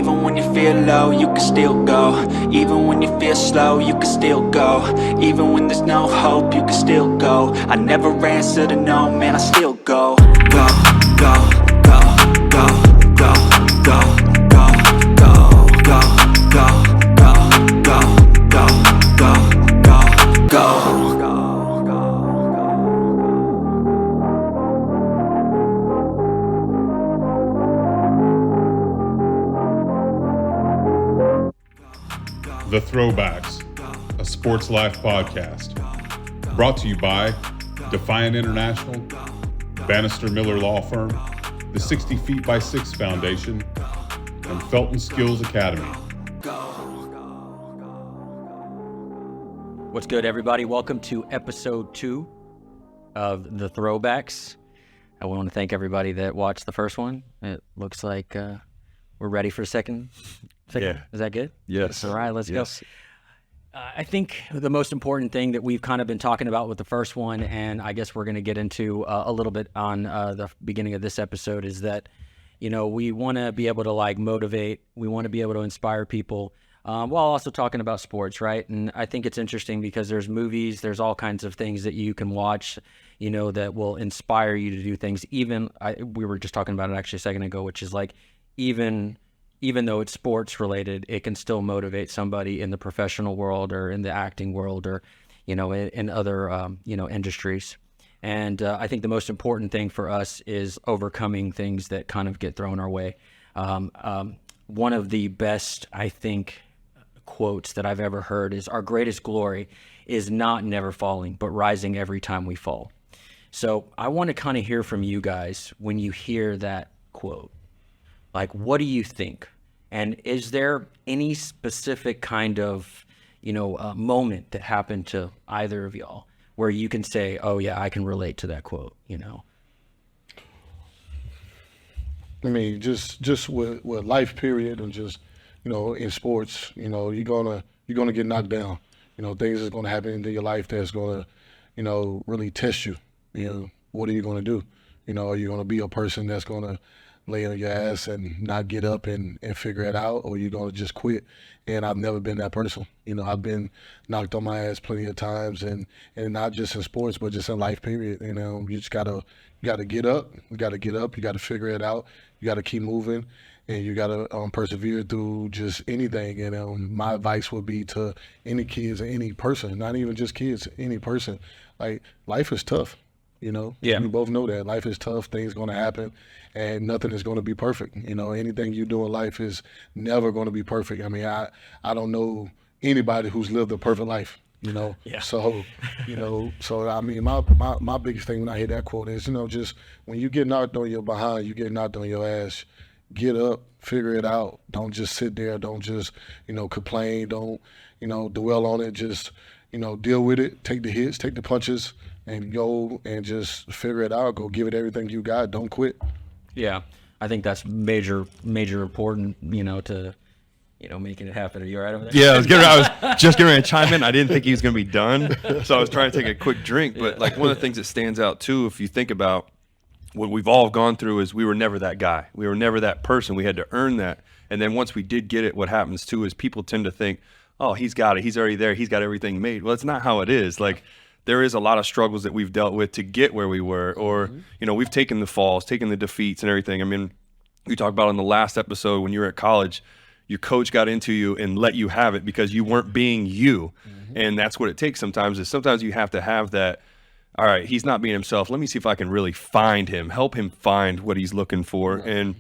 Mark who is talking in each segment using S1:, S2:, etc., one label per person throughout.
S1: Even when you feel low, you can still go. Even when you feel slow, you can still go. Even when there's no hope, you can still go. I never answer to no, man, I still go. Go, go, go, go, go, go, go, go, go, go, go, go, go, go, go, go.
S2: The Throwbacks, a sports life podcast, brought to you by Defiant International, Bannister Miller Law Firm, the 60 Feet by 6 Foundation, and Felton Skills Academy.
S3: What's good, everybody? Welcome to episode 2 of The Throwbacks. I want to thank everybody that watched the first one. It looks like we're ready for a second. Yeah. Is that good?
S4: Yes.
S3: All right, let's go. I think the most important thing that we've kind of been talking about with the first one, and I guess we're going to get into a little bit on the beginning of this episode, is that, you know, we want to be able to like motivate, we want to be able to inspire people, while also talking about sports, right? And I think it's interesting because there's movies, there's all kinds of things that you can watch, you know, that will inspire you to do things. Even, we were just talking about it actually a second ago, which is like, even though it's sports related, it can still motivate somebody in the professional world or in the acting world or, you know, in other, you know, industries. And I think the most important thing for us is overcoming things that kind of get thrown our way. One of the best, I think, quotes that I've ever heard is, our greatest glory is not never falling, but rising every time we fall. So I want to kind of hear from you guys when you hear that quote. Like, what do you think? And is there any specific kind of, you know, moment that happened to either of y'all where you can say, oh yeah, I can relate to that quote, you know?
S5: I mean, just with life period and just, you know, in sports, you know, you're gonna get knocked down. You know, things is gonna happen into your life that's gonna, you know, really test you. You know, what are you gonna do? You know, are you gonna be a person that's gonna lay on your ass and not get up and figure it out, or you gonna just quit? And I've never been that person. You know, I've been knocked on my ass plenty of times, and not just in sports, but just in life period. You know, you just gotta get up. You gotta get up. You gotta figure it out. You gotta keep moving, and you gotta persevere through just anything. And my advice would be to any kids or any person, not even just kids, any person. Like, life is tough. You know,
S3: yeah.
S5: We both know that life is tough. Things going to happen, and nothing is going to be perfect. You know, anything you do in life is never going to be perfect. I mean, I don't know anybody who's lived a perfect life. You know,
S3: yeah.
S5: So, you know, so I mean, my biggest thing when I hear that quote is, you know, just when you get knocked on your behind, you get knocked on your ass. Get up, figure it out. Don't just sit there. Don't just, you know, complain. Don't, you know, dwell on it. Just, you know, deal with it. Take the hits, take the punches, and go and just figure it out. Go give it everything you got. Don't quit.
S3: Yeah, I think that's major important, you know, to, you know, making it happen. Are you all right over there?
S4: Yeah, I was just getting ready to chime in. I didn't think he was going to be done, so I was trying to take a quick drink. But like, one of the things that stands out too, if you think about what we've all gone through, is we were never that guy. We were never that person. We had to earn that. And then once we did get it, what happens too is people tend to think, oh, he's got it. He's already there. He's got everything made. Well, it's not how it is. Like, there is a lot of struggles that we've dealt with to get where we were, or, you know, we've taken the falls, taken the defeats and everything. I mean, we talked about in the last episode, when you were at college, your coach got into you and let you have it because you weren't being you. And that's what it takes sometimes, is sometimes you have to have that, all right, he's not being himself. Let me see if I can really find him, help him find what he's looking for. And,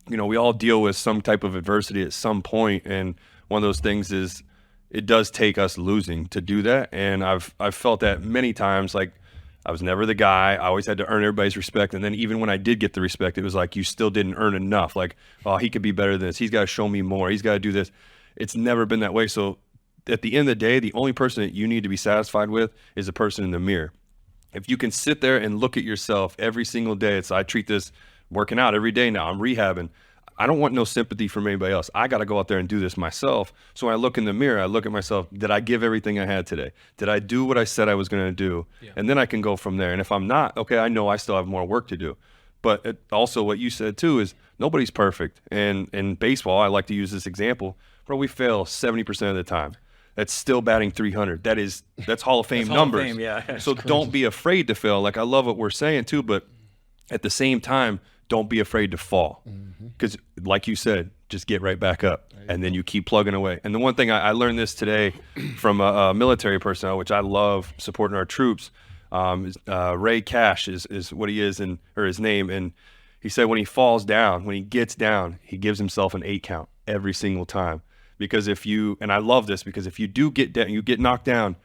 S4: you know, we all deal with some type of adversity at some point. And one of those things is, it does take us losing to do that. And I've felt that many times. Like, I was never the guy. I always had to earn everybody's respect. And then even when I did get the respect, it was like, you still didn't earn enough. Like, oh, he could be better than this. He's got to show me more. He's got to do this. It's never been that way. So at the end of the day, the only person that you need to be satisfied with is the person in the mirror. If you can sit there and look at yourself every single day, I treat this working out every day now. I'm rehabbing. I don't want no sympathy from anybody else. I got to go out there and do this myself. So when I look in the mirror, I look at myself, did I give everything I had today? Did I do what I said I was going to do? Yeah. And then I can go from there. And if I'm not, okay, I know I still have more work to do. But also what you said too is nobody's perfect. And in baseball, I like to use this example, bro, we fail 70% of the time. That's still batting 300. That's Hall of Fame numbers.
S3: Hall of Fame, yeah.
S4: So don't be afraid to fail. Like, I love what we're saying too, but at the same time, don't be afraid to fall. Because like you said, just get right back up and then you keep plugging away. And the one thing I learned this today from a military personnel, which I love supporting our troops, Ray Cash is what he is, or his name. And he said when he falls down, when he gets down, he gives himself an 8 count every single time. Because and I love this, because if you do get down, you get knocked down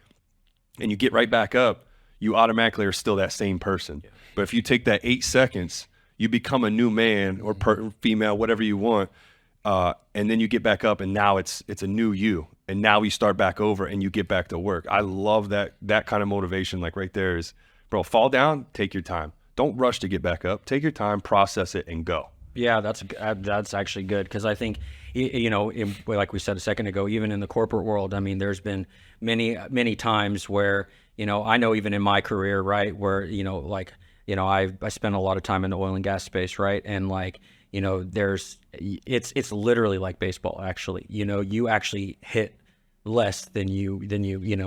S4: and you get right back up, you automatically are still that same person. Yeah. But if you take that 8 seconds, you become a new man or female, whatever you want. And then you get back up and now it's a new you. And now you start back over and you get back to work. I love that kind of motivation. Like right there is, bro, fall down, take your time. Don't rush to get back up. Take your time, process it, and go.
S3: Yeah, that's actually good, because I think, like we said a second ago, even in the corporate world, I mean, there's been many times where, I know even in my career, right, where, I spent a lot of time in the oil and gas space, right, and it's literally like baseball, actually. You actually hit less than you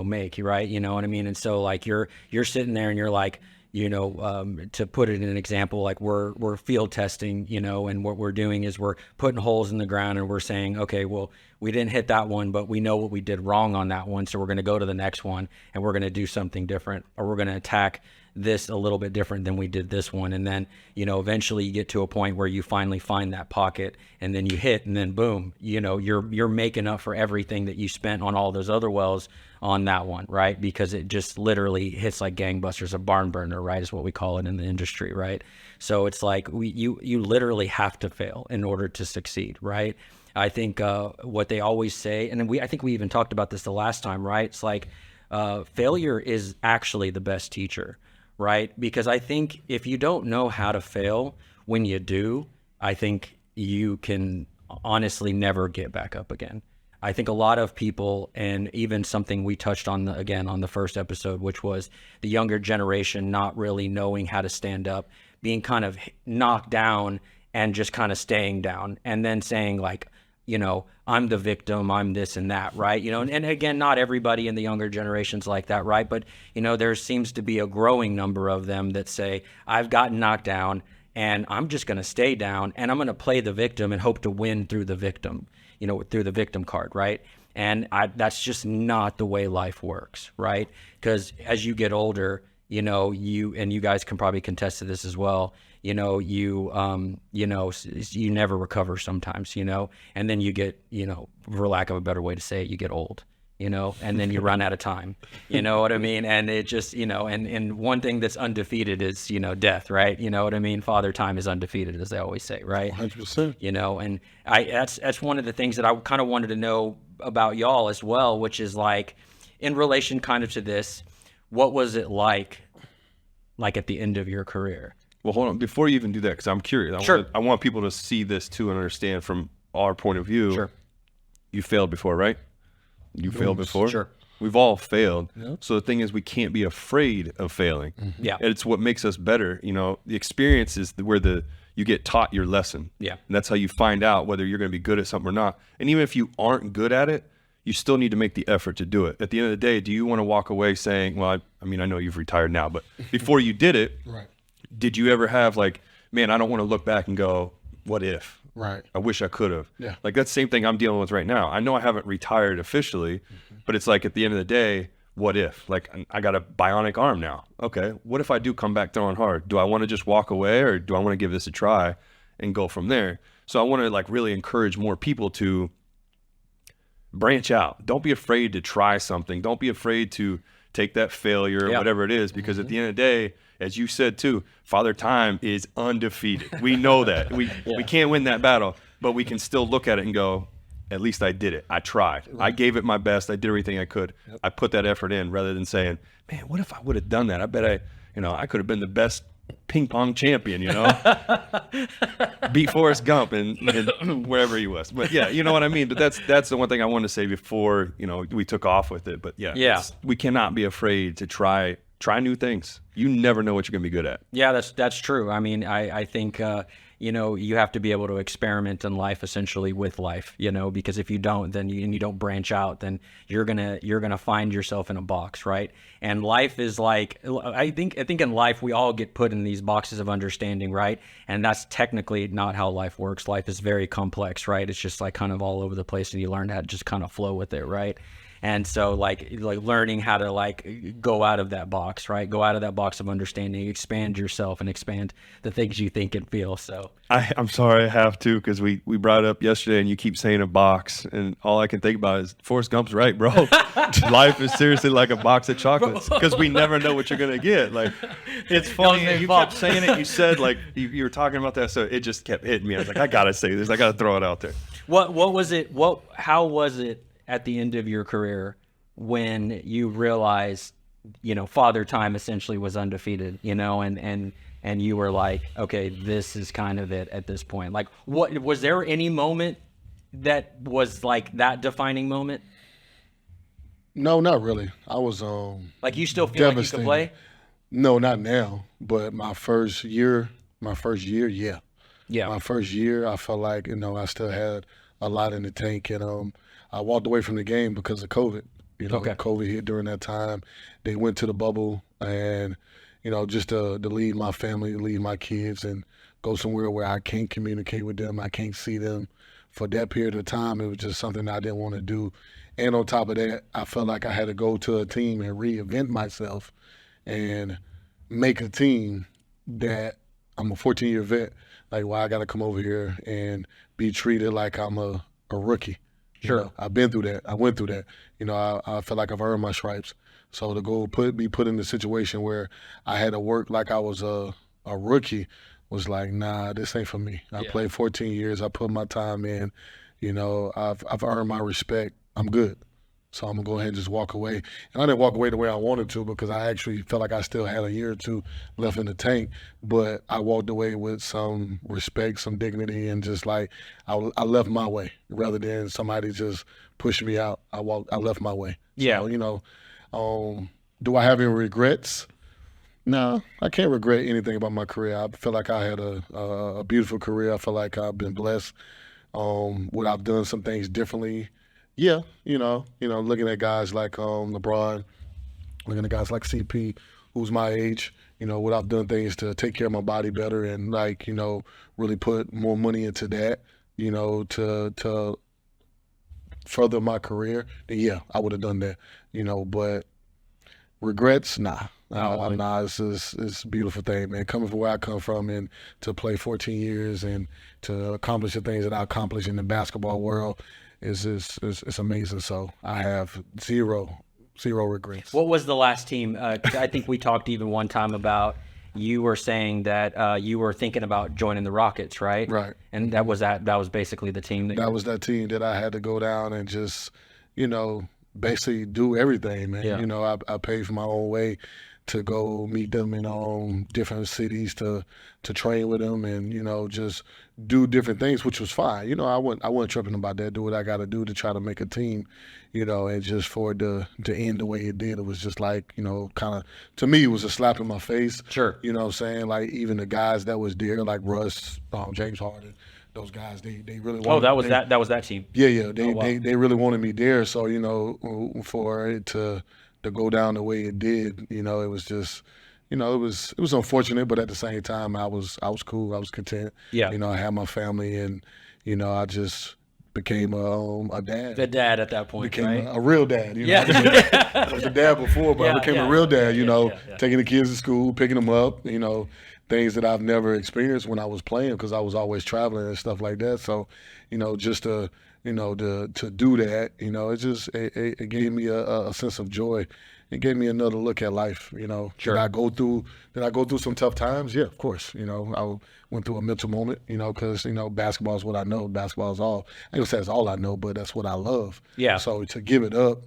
S3: make, right? You know what I mean? And so like you're sitting there and you're like, to put it in an example, like we're field testing, and what we're doing is we're putting holes in the ground and we're saying, okay, well, we didn't hit that one, but we know what we did wrong on that one. So we're going to go to the next one and we're going to do something different, or we're going to attack this a little bit different than we did this one. And then, eventually you get to a point where you finally find that pocket and then you hit, and then boom, you're making up for everything that you spent on all those other wells on that one, right? Because it just literally hits like gangbusters, a barn burner, right? Is what we call it in the industry, right? So it's like you literally have to fail in order to succeed, right? I think what they always say, and I think we even talked about this the last time, right? It's like failure is actually the best teacher, right? Because I think if you don't know how to fail when you do, I think you can honestly never get back up again. I think a lot of people, and even something we touched on on the first episode, which was the younger generation not really knowing how to stand up, being kind of knocked down and just kind of staying down, and then saying like, I'm the victim, I'm this and that, right? And again, not everybody in the younger generation's like that, right? But, there seems to be a growing number of them that say, I've gotten knocked down and I'm just going to stay down and I'm going to play the victim and hope to win through the victim, through the victim card, right? And that's just not the way life works, right? Because as you get older, you guys can probably contest to this as well, you never recover sometimes, and then you get, for lack of a better way to say it, you get old, and then you run out of time, you know what I mean? And it just, and one thing that's undefeated is, death, right? You know what I mean? Father Time is undefeated, as they always say, right?
S5: 100%.
S3: And that's one of the things that I kind of wanted to know about y'all as well, which is like, in relation kind of to this, what was it like at the end of your career?
S4: Well, hold on. Before you even do that, because I'm curious.
S3: Sure.
S4: I want people to see this too and understand from our point of view.
S3: Sure. You
S4: failed before, right? You failed before?
S3: Sure.
S4: We've all failed.
S5: Yep.
S4: So the thing is, we can't be afraid of failing.
S3: Mm-hmm. Yeah.
S4: And it's what makes us better. The experience is where you get taught your lesson. Yeah. And that's how you find out whether you're going to be good at something or not. And even if you aren't good at it, you still need to make the effort to do it. At the end of the day, do you want to walk away saying, well, I know you've retired now, but before you did it,
S5: right.
S4: Did you ever have like, man, I don't want to look back and go, what if?
S5: Right.
S4: I wish I could have.
S5: Yeah.
S4: Like that's the same thing I'm dealing with right now. I know I haven't retired officially, but it's like at the end of the day, what if? Like I got a bionic arm now. Okay. What if I do come back throwing hard? Do I want to just walk away, or do I want to give this a try and go from there? So I want to like really encourage more people to branch out. Don't be afraid to try something. Don't be afraid to take that failure, whatever it is, because at the end of the day, as you said too, Father Time is undefeated. We know that. We can't win that battle, but we can still look at it and go, at least I did it. I tried. Right. I gave it my best. I did everything I could. Yep. I put that effort in, rather than saying, man, what if I would have done that? I bet I could have been the best ping pong champion, beat Forrest Gump and wherever he was. But yeah, you know what I mean? But that's the one thing I wanted to say before, we took off with it. But yeah. We cannot be afraid to try try new things. You never know what you're going to be good at.
S3: Yeah, that's true. I mean, I think you have to be able to experiment in life, essentially, with life. Because if you don't, then you don't branch out, then you're gonna find yourself in a box, right? And life is like, I think in life we all get put in these boxes of understanding, right? And that's technically not how life works. Life is very complex, right? It's just like kind of all over the place, and you learn how to just kind of flow with it, right? And so like learning how to like go out of that box, right? Go out of that box of understanding, expand yourself and expand the things you think and feel. So
S4: I'm sorry I have to, because we brought it up yesterday and you keep saying a box, and all I can think about is Forrest Gump's right, bro. Life is seriously like a box of chocolates, because we never know what you're going to get. Like, it's funny. You kept saying it. You said like you were talking about that. So it just kept hitting me. I was like, I got to say this. I got to throw it out there.
S3: What was it? How was it at the end of your career when you realized, Father Time essentially was undefeated, and you were like, okay, this is kind of it at this point? Like, what was there any moment that was like that defining moment?
S5: No, not really. I was
S3: Like, you still feel like you could play?
S5: No, not now. But my first year, yeah.
S3: Yeah.
S5: My first year, I felt like I still had a lot in the tank, and I walked away from the game because of COVID.
S3: Okay.
S5: COVID hit during that time. They went to the bubble, and just to leave my family, leave my kids, and go somewhere where I can't communicate with them, I can't see them for that period of time. It was just something I didn't want to do. And on top of that, I felt like I had to go to a team and reinvent myself and make a team that I'm a 14-year vet. Like, why I got to come over here and be treated like I'm a rookie.
S3: Sure.
S5: I've been through that. I went through that. I feel like I've earned my stripes. So to go be put in a situation where I had to work like I was a rookie was like, nah, this ain't for me. I played 14 years. I put my time in. I've earned my respect. I'm good. So I'm going to go ahead and just walk away. And I didn't walk away the way I wanted to, because I actually felt like I still had a year or two left in the tank. But I walked away with some respect, some dignity, and just like I left my way rather than somebody just push me out. I left my way.
S3: Yeah.
S5: So, do I have any regrets? No, I can't regret anything about my career. I feel like I had a beautiful career. I feel like I've been blessed. Would I've done some things differently? Yeah, looking at guys like LeBron, looking at guys like CP, who's my age, would I've done things to take care of my body better and really put more money into that, to further my career, then yeah, I would have done that, but regrets, nah. Nah, it's a beautiful thing, man. Coming from where I come from and to play 14 years and to accomplish the things that I accomplished in the basketball world, it's amazing. So I have zero regrets.
S3: What was the last team? I think we talked even one time about, you were saying that you were thinking about joining the Rockets, right?
S5: Right.
S3: And that was basically the team.
S5: That was that team that I had to go down and just, basically do everything, man.
S3: Yeah.
S5: I paid for my own way to go meet them in different cities to train with them and just do different things, which was fine. I wasn't tripping about that. Do what I got to do to try to make a team, and just for it to end the way it did, it was just like kind of, to me, it was a slap in my face.
S3: Sure.
S5: You know what I'm saying? Like, even the guys that was there, like Russ, James Harden, those guys, they really wanted.
S3: Oh, that was that team.
S5: Yeah. They really wanted me there. So for it to go down the way it did, it was just, it was unfortunate, but at the same time, I was cool. I was content.
S3: Yeah.
S5: I had my family, and I just became a dad.
S3: The dad at that point,
S5: Became
S3: right?
S5: a real dad.
S3: Yeah.
S5: I was a dad before, but I became a real dad. Taking the kids to school, picking them up. Things that I've never experienced when I was playing, because I was always traveling and stuff like that. So, just to do that, it gave me a sense of joy. It gave me another look at life.
S3: Sure.
S5: Did I go through some tough times? Yeah, of course. I went through a mental moment, because, basketball is what I know. Basketball is all, I ain't gonna say it's all I know, but that's what I love.
S3: Yeah.
S5: So to give it up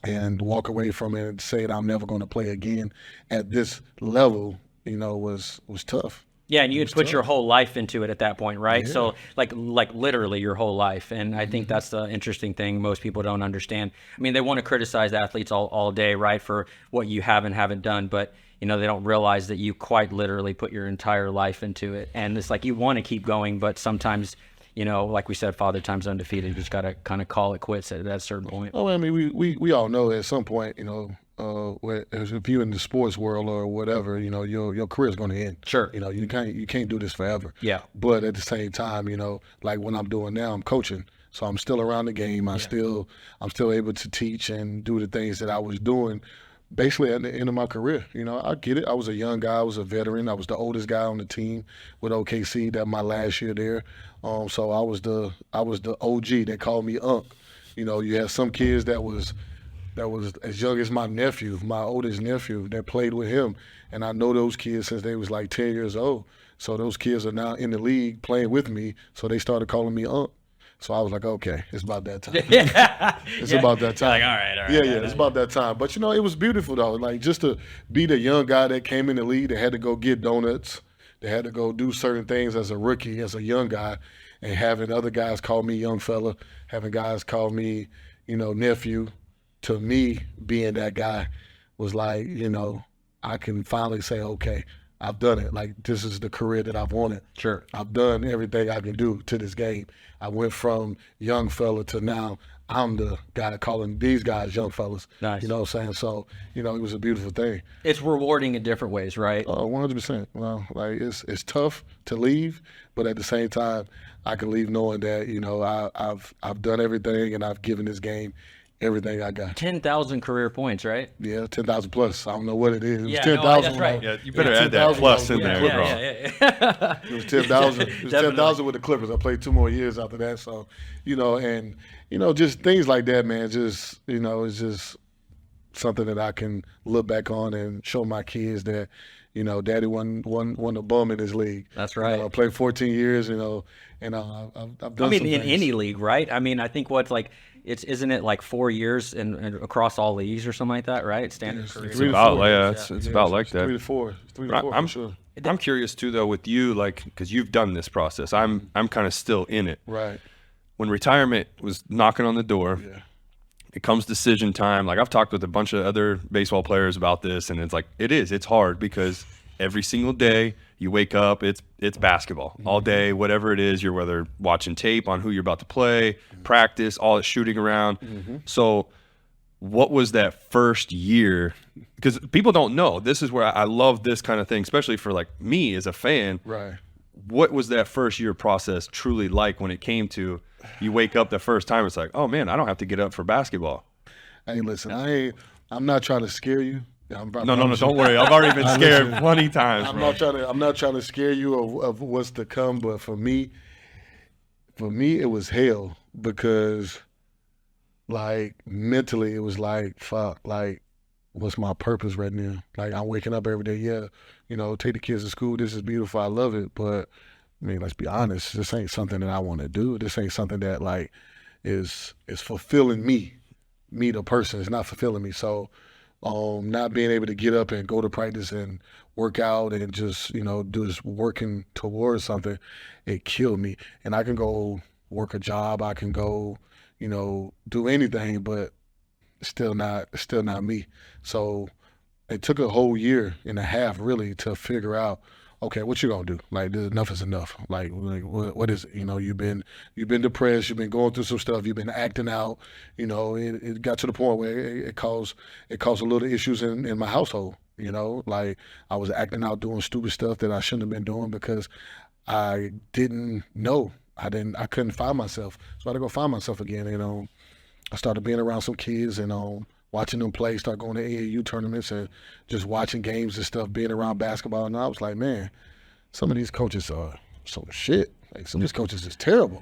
S5: and walk away from it and say that I'm never going to play again at this level, was tough.
S3: Yeah, and you had put your whole life into it at that point, right?
S5: Yeah.
S3: So like literally your whole life. And I think that's the interesting thing most people don't understand. I mean, they want to criticize athletes all day, right, for what you have and haven't done, but they don't realize that you quite literally put your entire life into it. And it's like you want to keep going, but sometimes, like we said, Father Time's undefeated. You just got to kind of call it quits at a certain point.
S5: Oh, I mean, we all know at some point, if you're in the sports world or whatever, your career is going to end.
S3: Sure.
S5: You can't do this forever.
S3: Yeah.
S5: But at the same time, like what I'm doing now, I'm coaching, so I'm still around the game. I'm still able to teach and do the things that I was doing basically at the end of my career. I get it. I was a young guy. I was a veteran. I was the oldest guy on the team with OKC. That my last year there. So I was the OG. They called me Unc. You had some kids that was as young as my nephew, my oldest nephew, that played with him. And I know those kids since they was like 10 years old. So those kids are now in the league playing with me. So they started calling me Unc. So I was like, okay, it's about that time. It's about that time.
S3: Like, all right.
S5: Yeah, it's about that time. But, it was beautiful, though. Like, just to be the young guy that came in the league, that had to go get donuts, they had to go do certain things as a rookie, as a young guy, and having other guys call me young fella, having guys call me, nephew. To me, being that guy was like, I can finally say, okay, I've done it. Like, this is the career that I've wanted.
S3: Sure.
S5: I've done everything I can do to this game. I went from young fella to now I'm the guy calling these guys young fellas.
S3: Nice.
S5: You know what I'm saying? So, it was a beautiful thing.
S3: It's rewarding in different ways, right?
S5: 100%. Well, like it's tough to leave, but at the same time, I can leave knowing that, I've done everything and I've given this game everything I got.
S3: 10,000 career points, right?
S5: Yeah, 10,000 plus. I don't know what it is. It was
S3: Yeah,
S5: 10,000.
S3: that's right.
S4: Yeah, you better add that plus in there, bro.
S3: Yeah.
S5: It was 10,000. It was 10,000 with the Clippers. I played 2 more years after that. So, and just things like that, man. Just it's just something that I can look back on and show my kids that, Daddy won a bum in this league.
S3: That's right.
S5: I played 14 years, and I've done.
S3: I mean,
S5: some
S3: in
S5: things.
S3: any league, right? I mean, I think isn't it like 4 years and across all leagues or something like that, right? It's standard career.
S5: Three to
S4: About,
S5: four.
S4: yeah, it's about like that.
S5: 3 to 4. 3 to 4
S4: I'm
S5: for sure.
S4: I'm curious too, though, with you, like, because you've done this process. I'm kind of still in it.
S5: Right.
S4: When retirement was knocking on the door, it comes decision time. Like, I've talked with a bunch of other baseball players about this, and it's like it's hard because every single day you wake up, it's basketball all day, whatever it is. You're whether watching tape on who you're about to play, practice, all the shooting around. So what was that first year? Because people don't know. This is where I love this kind of thing, especially for like me as a fan.
S5: Right.
S4: What was that first year process truly like when it came to you wake up the first time? It's like, oh man, I don't have to get up for basketball.
S5: Hey, listen, I'm not trying to scare you.
S4: No, don't worry. I've already been scared plenty times.
S5: I'm not trying to scare you of what's to come, but for me, it was hell because, like, mentally, it was like, fuck, like, what's my purpose right now? Like, I'm waking up every day, take the kids to school. This is beautiful. I love it, but I mean, let's be honest. This ain't something that I want to do. This ain't something that like is fulfilling me, the person. It's not fulfilling me. So. Not being able to get up and go to practice and work out and just, just working towards something, it killed me. And I can go work a job, I can go, do anything, but still not me. So it took a whole year and a half really to figure out, okay, what you gonna do? Like, enough is enough. Like what is it? You've been depressed. You've been going through some stuff. You've been acting out. It got to the point where it caused a little issues in my household. Like I was acting out, doing stupid stuff that I shouldn't have been doing because I didn't know. I couldn't find myself. So I had to go find myself again. I started being around some kids and watching them play, start going to AAU tournaments and just watching games and stuff, being around basketball. And I was like, man, some of these coaches are some shit. Like, some of these coaches is terrible,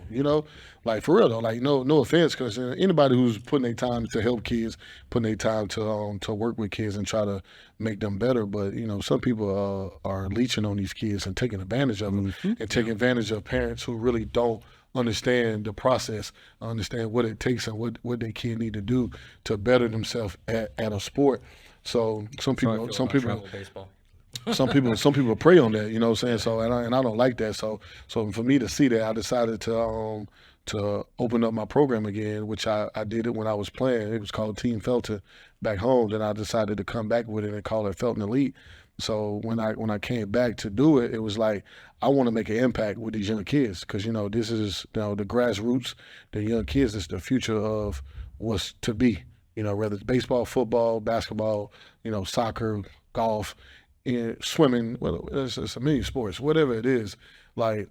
S5: Like, for real, though. Like, no offense, because anybody who's putting their time to help kids, putting their time to work with kids and try to make them better. But, some people are leeching on these kids and taking advantage of them and taking advantage of parents who really don't understand the process, understand what it takes and what their kid need to do to better themselves at a sport. So some people, some people prey on that, you know what I'm saying? So and I don't like that. So for me to see that, I decided to open up my program again, which I did it when I was playing. It was called Team Felton back home. Then I decided to come back with it and call it Felton Elite. So when I came back to do it, it was like I want to make an impact with these young kids because this is the grassroots, the young kids is the future of what's to be. Whether it's baseball, football, basketball, soccer, golf, swimming, well, it's a million sports, whatever it is. Like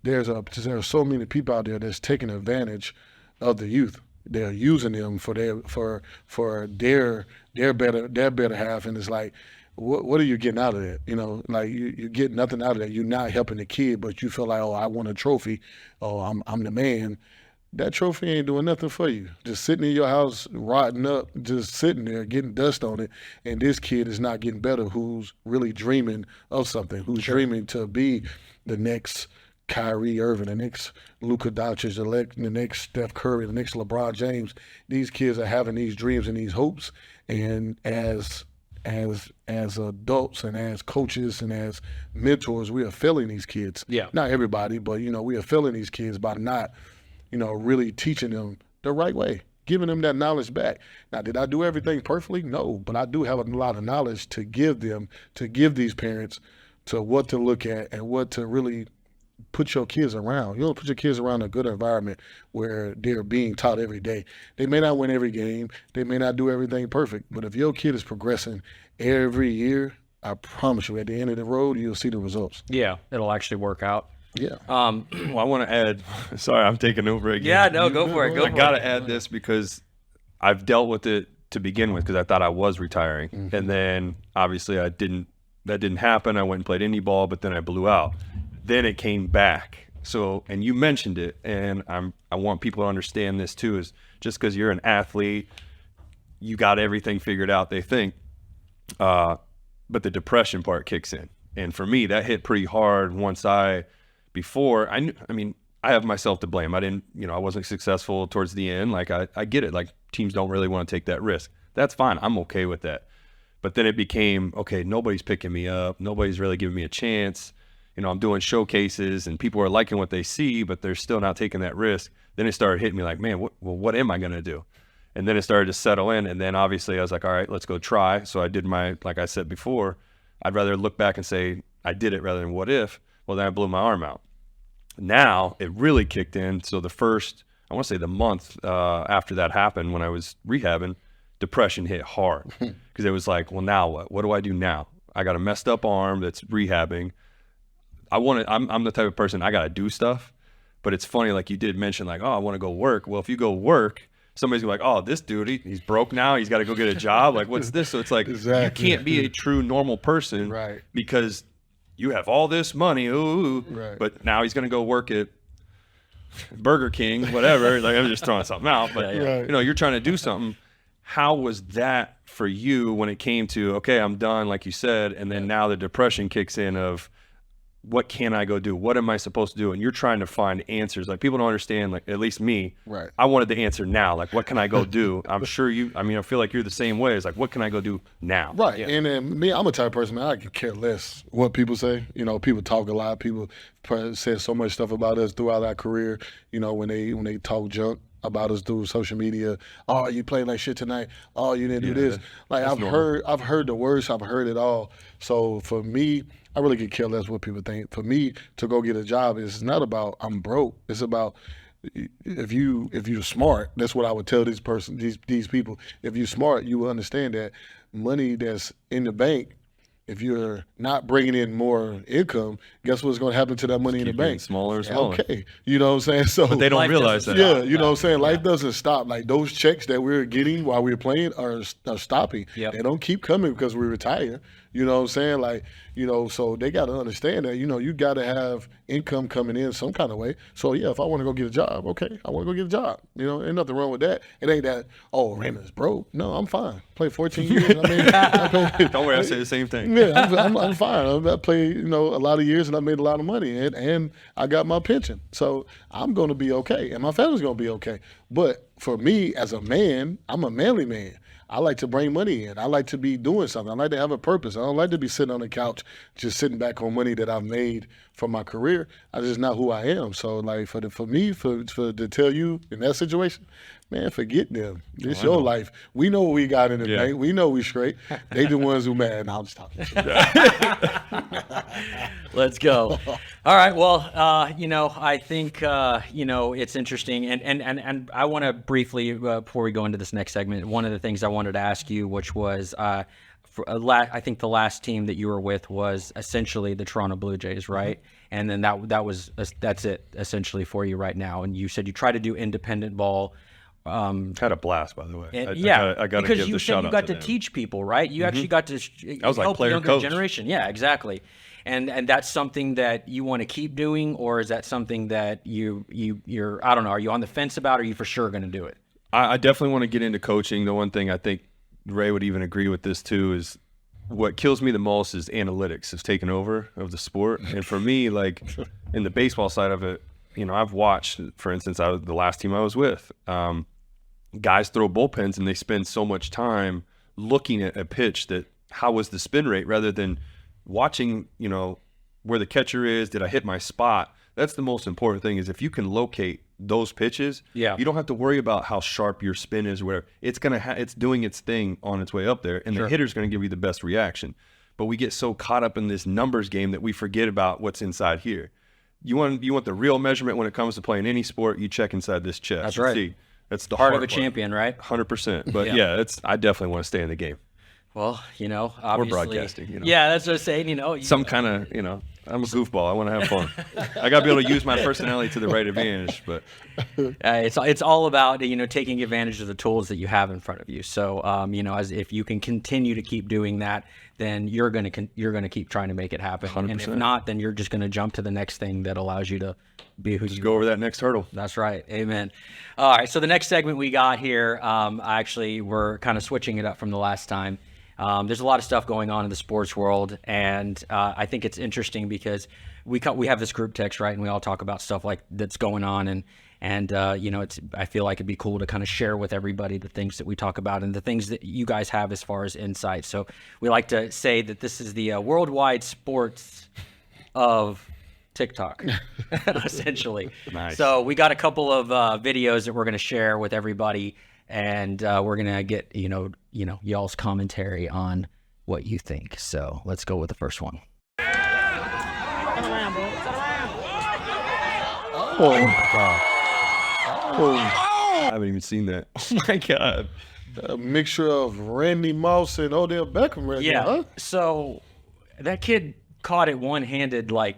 S5: there are so many people out there that's taking advantage of the youth. They're using them for their better half, and it's like, what are you getting out of that? Like you get nothing out of that. You're not helping the kid, but you feel like, oh, I won a trophy. Oh, I'm the man. That trophy ain't doing nothing for you. Just sitting in your house, rotting up, just sitting there, getting dust on it. And this kid is not getting better who's really dreaming of something, who's dreaming to be the next Kyrie Irving, the next Luka Doncic, the next Steph Curry, the next LeBron James. These kids are having these dreams and these hopes. And as adults and as coaches and as mentors, we are failing these kids.
S3: Yeah.
S5: Not everybody, but, we are failing these kids by not really teaching them the right way, giving them that knowledge back. Now, did I do everything perfectly? No, but I do have a lot of knowledge to give these parents to what to look at and what to really put your kids around. You don't put your kids around a good environment where they're being taught every day. They may not win every game. They may not do everything perfect, but if your kid is progressing every year, I promise you, at the end of the road, you'll see the results.
S3: Yeah, it'll actually work out.
S5: Yeah.
S4: Well, I want to add, sorry, I'm taking over again.
S3: Yeah, no, go for it.
S4: I got to add this because I've dealt with it to begin with because I thought I was retiring. Mm-hmm. And then obviously that didn't happen. I went and played indie ball, but then I blew out. Then it came back. So, and you mentioned it, and I want people to understand this too, is just because you're an athlete, you got everything figured out, they think, but the depression part kicks in. And for me, that hit pretty hard once I have myself to blame. I wasn't successful towards the end. Like I get it. Like teams don't really want to take that risk. That's fine. I'm okay with that. But then it became, okay, nobody's picking me up. Nobody's really giving me a chance. I'm doing showcases and people are liking what they see, but they're still not taking that risk. Then it started hitting me like, man, what am I going to do? And then it started to settle in. And then obviously I was like, all right, let's go try. So I did like I said before, I'd rather look back and say I did it rather than what if. Well, then I blew my arm out. Now it really kicked in. So the month after that happened, when I was rehabbing, depression hit hard because it was like, well, now what? What do I do now? I got a messed up arm that's rehabbing. I'm the type of person, I got to do stuff. But it's funny, like you did mention, like, oh, I want to go work. Well, if you go work, somebody's gonna be like, oh, this dude, he's broke now. He's got to go get a job. Like, what's this? So it's like,
S5: exactly.
S4: You can't be a true normal person,
S5: right?
S4: Because you have all this money,
S5: right.
S4: But now he's going to go work at Burger King, whatever. Like I'm just throwing something out, but
S5: Right.
S4: You're trying to do something. How was that for you when it came to, okay, I'm done, like you said, and then now the depression kicks in of, what can I go do? What am I supposed to do? And you're trying to find answers. Like people don't understand, like at least me,
S5: right?
S4: I wanted the answer now. Like, what can I go do? I'm sure I feel like you're the same way. It's like, what can I go do now?
S5: Right. Yeah. And then me, I'm a type of person, man, I could care less what people say. People talk a lot. People said so much stuff about us throughout our career, when they talk junk about us through social media. Oh, you played like shit tonight. Oh, you didn't do this. Like I've heard the worst. I've heard it all. So for me, I really could care less what people think. For me to go get a job is not about I'm broke. It's about if you're smart. That's what I would tell these people. If you're smart, you will understand that money that's in the bank, if you're not bringing in more income, guess what's going to happen to that money in the bank?
S4: Smaller and smaller.
S5: Okay, you know what I'm saying? So,
S4: but they don't realize that.
S5: Yeah, you know what I'm saying? Life doesn't stop. Like those checks that we're getting while we're playing are stopping.
S3: Yep.
S5: They don't keep coming because we retire. You know what I'm saying? Like, so they got to understand that, you got to have income coming in some kind of way. So, yeah, if I want to go get a job, okay, I want to go get a job. Ain't nothing wrong with that. It ain't that, oh, Raymond's broke. No, I'm fine. Played 14 years.
S4: Don't worry, I say the same thing.
S5: Yeah, I'm fine. I played, a lot of years and I made a lot of money and I got my pension. So I'm going to be okay and my family's going to be okay. But for me as a man, I'm a manly man. I like to bring money in. I like to be doing something. I like to have a purpose. I don't like to be sitting on the couch just sitting back on money that I've made from my career. That's just not who I am. So like for me to tell you in that situation, man, forget them. It's your life. We know what we got in the bank. We know we straight. They the ones who mad. Now I'm just talking shit.
S3: Let's go. All right. Well, I think, it's interesting. And I want to briefly, before we go into this next segment, one of the things I wanted to ask you, which was, I think the last team that you were with was essentially the Toronto Blue Jays, right? And then that's it essentially for you right now. And you said you try to do independent ball.
S4: Had a blast, by the way.
S3: I got to
S4: give
S3: because you
S4: the
S3: said
S4: shout
S3: you
S4: out
S3: got
S4: to
S3: to
S4: them.
S3: teach people, right? You actually got to
S4: I was like
S3: help the
S4: player
S3: younger
S4: coach.
S3: generation. Yeah, exactly. And that's something that you want to keep doing, or is that something that you're I don't know, are you on the fence about, or are you for sure going to do it?
S4: I definitely want to get into coaching. The one thing I think Ray would even agree with this too is what kills me the most is analytics has taken over of the sport. And for me, like in the baseball side of it, I've watched, for instance, the last team I was with, guys throw bullpens and they spend so much time looking at a pitch that how was the spin rate rather than watching, where the catcher is, did I hit my spot? That's the most important thing is if you can locate those pitches, you don't have to worry about how sharp your spin is or whatever. It's it's doing its thing on its way up there, and the hitter's going to give you the best reaction. But we get so caught up in this numbers game that we forget about what's inside here. You want the real measurement when it comes to playing any sport, you check inside this chest.
S3: That's right.
S4: See, that's the
S3: Heart
S4: hard
S3: of a
S4: part.
S3: champion, right?
S4: 100%. But I definitely want to stay in the game.
S3: Well, obviously.
S4: Or broadcasting,
S3: Yeah, that's what I'm saying,
S4: Some kind of, I'm a goofball. I want to have fun. I got to be able to use my personality to the right advantage. But
S3: it's all about taking advantage of the tools that you have in front of you. So as if you can continue to keep doing that, then you're gonna keep trying to make it happen.
S4: 100%.
S3: And if not, then you're just gonna jump to the next thing that allows you to be who you
S4: go over that next hurdle.
S3: That's right. Amen. All right. So the next segment we got here, actually, we're kind of switching it up from the last time. There's a lot of stuff going on in the sports world, and I think it's interesting because we have this group text, right, and we all talk about stuff like that's going on, and I feel like it'd be cool to kind of share with everybody the things that we talk about and the things that you guys have as far as insight. So we like to say that this is the worldwide sports of TikTok, essentially.
S4: Nice.
S3: So we got a couple of videos that we're going to share with everybody. And we're going to get, y'all's commentary on what you think. So let's go with the first one.
S5: Oh, my God.
S4: I haven't even seen that. Oh, my God.
S5: A mixture of Randy Moss and Odell Beckham right
S3: Yeah.
S5: there, huh?
S3: So that kid caught it one-handed, like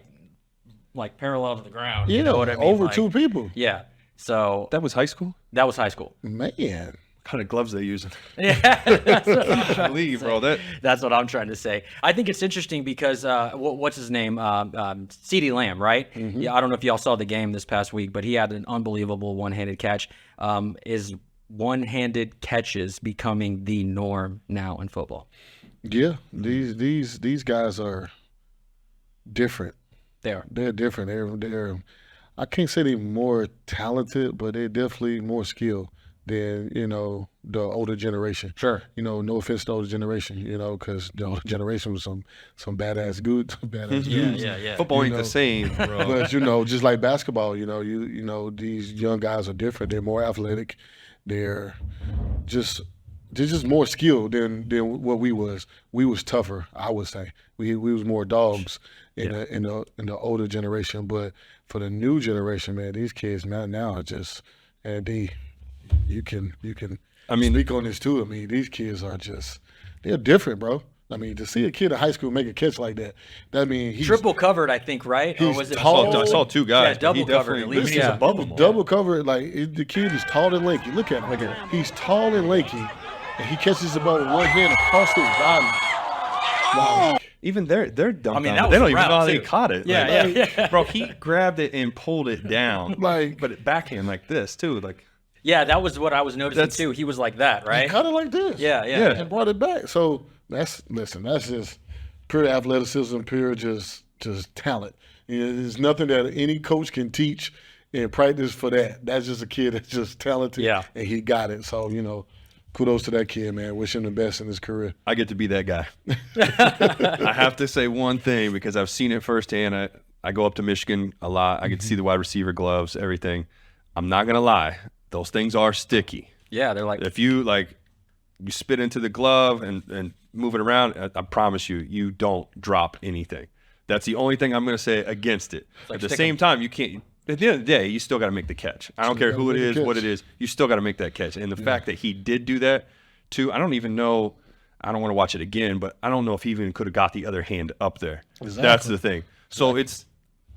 S3: parallel to the ground.
S5: Yeah,
S3: You know what I mean?
S5: over
S3: Like,
S5: two people.
S3: Yeah. So
S4: That was high school?
S3: that was high school.
S5: Man.
S4: What kind of gloves they using?
S3: Yeah.
S4: I believe, bro.
S3: That's what I'm trying to say. I think it's interesting because what's his name? CeeDee Lamb, right?
S5: Mm-hmm.
S3: Yeah, I don't know if y'all saw the game this past week, but he had an unbelievable one-handed catch. Is one-handed catches becoming the norm now in football?
S5: Yeah, these guys are different. They're different. They're I can't say they're more talented, but they're definitely more skilled than the older generation.
S3: Sure.
S5: No offense to the older generation. Because the older generation was some badass dudes.
S3: Yeah.
S4: Football ain't the same, bro.
S5: But just like basketball, these young guys are different. They're more athletic. They're just more skilled than what we was. We was tougher, I would say. We was more dogs in the older generation. But for the new generation, man, these kids now are just you can speak on this too. I mean, these kids are they're different, bro. I mean, to see a kid in high school make a catch like that means he's
S3: Triple covered, I think, right? Or
S5: he's
S3: was it
S5: tall.
S4: I saw two guys.
S3: Yeah, double
S4: but he
S3: covered
S4: definitely-
S3: at least.
S4: He's
S3: Yeah.
S4: above them all.
S5: double covered. Like the kid is tall and lanky. Look at him. He's tall and lanky, and he catches the ball with one hand across his body. Like,
S4: Even they're dumped.
S3: I mean,
S4: on
S3: that
S4: it.
S3: was
S4: They don't
S3: a
S4: even know how
S3: route,
S4: they
S3: too.
S4: caught it.
S3: Yeah,
S4: Like,
S3: yeah.
S4: Bro, he grabbed it and pulled it down.
S5: Like-
S4: but it backhand like this too. Like
S3: Yeah, that was what I was noticing too. He was like that, right?
S5: kind of like this.
S3: Yeah.
S5: And brought it back. So that's just pure athleticism, pure just talent. There's nothing that any coach can teach in practice for that. That's just a kid that's just talented, and he got it. So, you know, kudos to that kid, man. Wish him the best in his career.
S4: I get to be that guy. I have to say one thing because I've seen it firsthand. I go up to Michigan a lot. I get to see the wide receiver gloves, everything. I'm not going to lie. Those things are sticky.
S3: Yeah, they're like
S4: if you you spit into the glove and move it around, I promise you don't drop anything. That's the only thing I'm going to say against it. At the same time, you can't. At the end of the day, you still got to make the catch. I don't care who it is, what it is. You still got to make that catch. And the fact that he did do that, too, I don't even know. I don't want to watch it again, but I don't know if he even could have got the other hand up there. Exactly. That's the thing. So it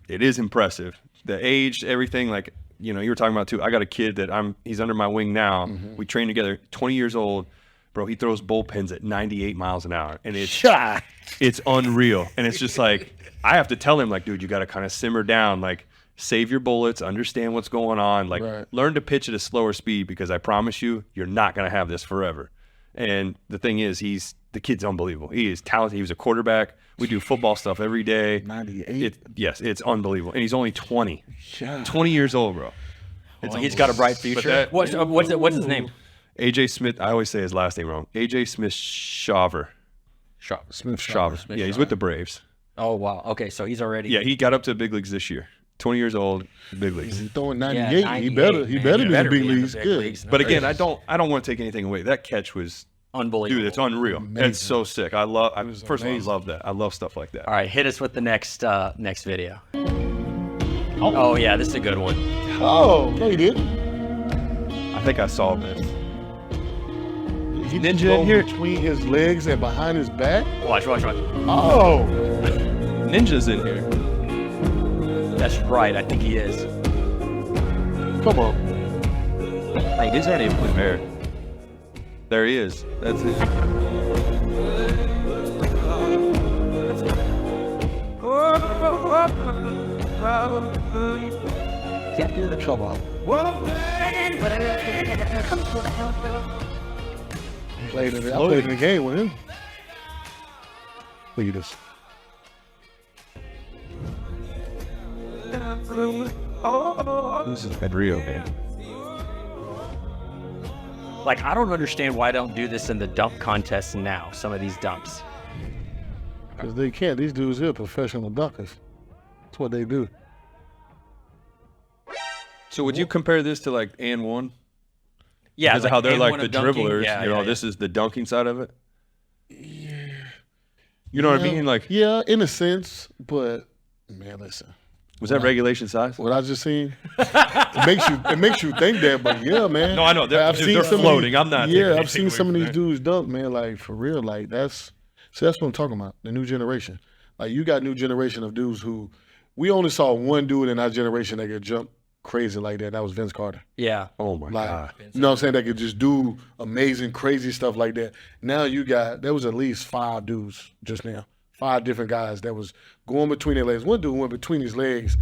S4: is impressive. The age, everything, like, you know, you were talking about too. I got a kid that he's under my wing now. We train together, 20 years old. Bro, he throws bullpens at 98 miles an hour. And it's unreal. And it's just like, I have to tell him, like, dude, you got to kind of simmer down, like, save your bullets, understand what's going on, like learn to pitch at a slower speed because I promise you, you're not going to have this forever. And the thing is, the kid's unbelievable. He is talented. He was a quarterback. We do football stuff every day.
S5: 98?
S4: Yes, it's unbelievable. And he's only 20. 20 years old, bro.
S3: He's got a bright future. What's his name?
S4: AJ Smith. I always say his last name wrong. AJ Smith Shaver.
S5: Shaver.
S4: Yeah, he's with the Braves.
S3: Oh, wow. Okay, so he's already.
S4: Yeah, he got up to the big leagues this year. 20 years old, big leagues.
S5: He's throwing 98. Yeah, he better be in the big leagues. Good.
S4: But again, I don't want to take anything away. That catch was
S3: unbelievable.
S4: Dude, it's unreal.
S5: Amazing.
S4: It's so sick. First of all, I love that. I love stuff like that.
S3: All right, hit us with the next video. Oh yeah, this is a good one.
S5: Oh, no, he did.
S4: I think I saw this.
S5: He
S4: Ninja in here
S5: between his legs and behind his back.
S3: Watch.
S5: Oh,
S4: Ninja's in here.
S3: That's right. I think he is.
S5: come on.
S4: Hey, these aren't even there. There he is. That's it.
S5: Come on. I played in the game with him. Look at this.
S4: This is Pedrillo, man.
S3: Like, I don't understand why I don't do this in the dunk contest now, some of these dumps.
S5: Because they can't. These dudes here are professional dunkers. That's what they do.
S4: So would you compare this to like and one?
S3: Yeah,
S4: because of how they're
S3: and
S4: like
S3: one
S4: the
S3: of dunking.
S4: dribblers.
S3: Yeah,
S4: you know,
S3: yeah.
S4: this is the dunking side of it. Yeah. You know what I mean? Like,
S5: yeah, in a sense, but man, listen.
S4: Was that regulation size?
S5: What I just seen, it makes you think that, but yeah, man.
S4: No, I know. They're floating. I'm not.
S5: Yeah, I've seen some of these dudes dunk, man. Like for real, like that's what I'm talking about. The new generation. Like you got new generation of dudes who we only saw one dude in our generation that could jump crazy like that. That was Vince Carter.
S3: Yeah.
S4: Oh my God.
S5: You know what I'm saying? That could just do amazing, crazy stuff like that. Now there was at least 5 dudes just now. 5 different guys that was going between their legs. One dude went between his legs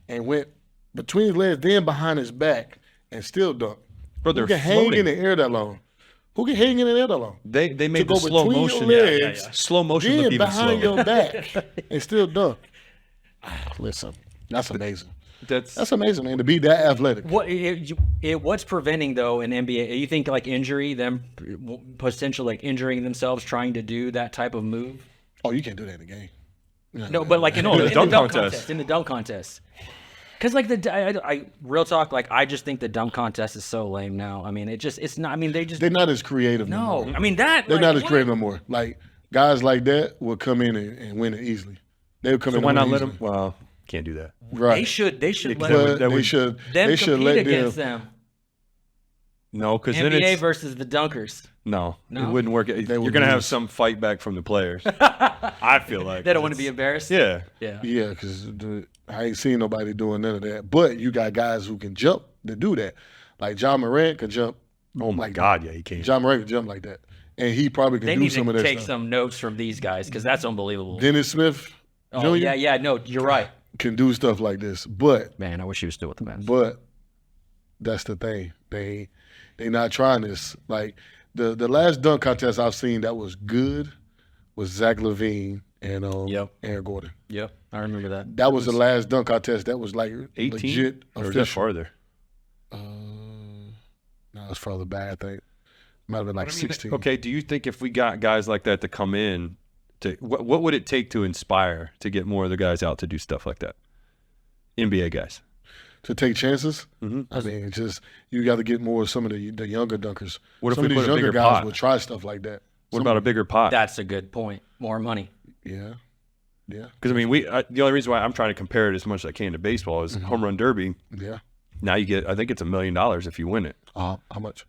S5: and went between his legs, then behind his back, and still dunk.
S4: Bro, they're
S5: Who can
S4: floating.
S5: hang in the air that long? Who can hang in the air that long?
S4: They made
S5: To
S4: the
S5: go
S4: slow
S5: between
S4: motion.
S5: your legs,
S4: Slow motion
S5: then
S4: look even
S5: behind
S4: slower.
S5: your back, and still dunk. Listen, that's amazing. That's amazing, man, to be that athletic.
S3: What's preventing though in NBA? You think like injury, them potential like injuring themselves trying to do that type of move?
S5: Oh, you can't do that in the game.
S3: No, but like in the dunk contest. In the dunk contest. Because like I real talk, like I just think the dunk contest is so lame now. I mean, it's not. I mean,
S5: they're not as creative.
S3: No,
S5: anymore.
S3: I mean that
S5: they're not as creative no more. Like guys like that will come in and win it easily. They would come in.
S4: Why
S5: and
S4: not
S5: win
S4: let
S5: easily.
S4: them? Well, can't do that.
S5: Right.
S3: They should
S5: They
S3: let
S5: should
S3: compete
S5: let
S3: against
S5: them.
S3: them.
S4: No, because then
S3: NBA
S4: it's
S3: versus the dunkers.
S4: no,
S3: No?
S4: it wouldn't work. You're
S5: would
S4: gonna have
S5: lose.
S4: some fight back from the players. I feel like
S3: They don't want to be embarrassed.
S4: Yeah.
S3: Yeah.
S5: Yeah, because I ain't seen nobody doing none of that. But you got guys who can jump to do that. Like John Morant could jump.
S4: Oh my
S5: like
S4: God, yeah, he can.
S5: John Morant could jump like that, and he probably can
S3: They
S5: do
S3: need
S5: some of
S3: to
S5: that
S3: take
S5: stuff.
S3: some notes from these guys because that's unbelievable.
S5: Dennis Smith.
S3: Oh
S5: Jr.
S3: yeah. No, you're right.
S5: Can do stuff like this, but
S3: Man, I wish he was still with the Mets.
S5: But that's the thing. They not trying this. Like the last dunk contest I've seen that was good was Zach LaVine and
S3: Yep.
S5: Aaron Gordon.
S3: Yep, I remember that.
S5: That was the last dunk contest. That was like
S4: 18
S5: legit
S4: or is
S5: official.
S4: that farther?
S5: No, it's further back. I think might have been like 16.
S4: Okay, do you think if we got guys like that to come in, what would it take to inspire to get more of the guys out to do stuff like that? NBA guys.
S5: To take chances.
S4: Mm-hmm.
S5: I mean, it's just you got to get more of some of the younger dunkers.
S4: What if
S5: some
S4: we
S5: of these
S4: put a
S5: younger
S4: bigger
S5: guys
S4: pot?
S5: will try stuff like that.
S4: What about a bigger pot?
S3: That's a good point. More money.
S5: Yeah.
S4: Because I mean, the only reason why I'm trying to compare it as much as I can to baseball is home run derby.
S5: Yeah.
S4: Now you get, I think it's $1 million if you win it.
S5: How much?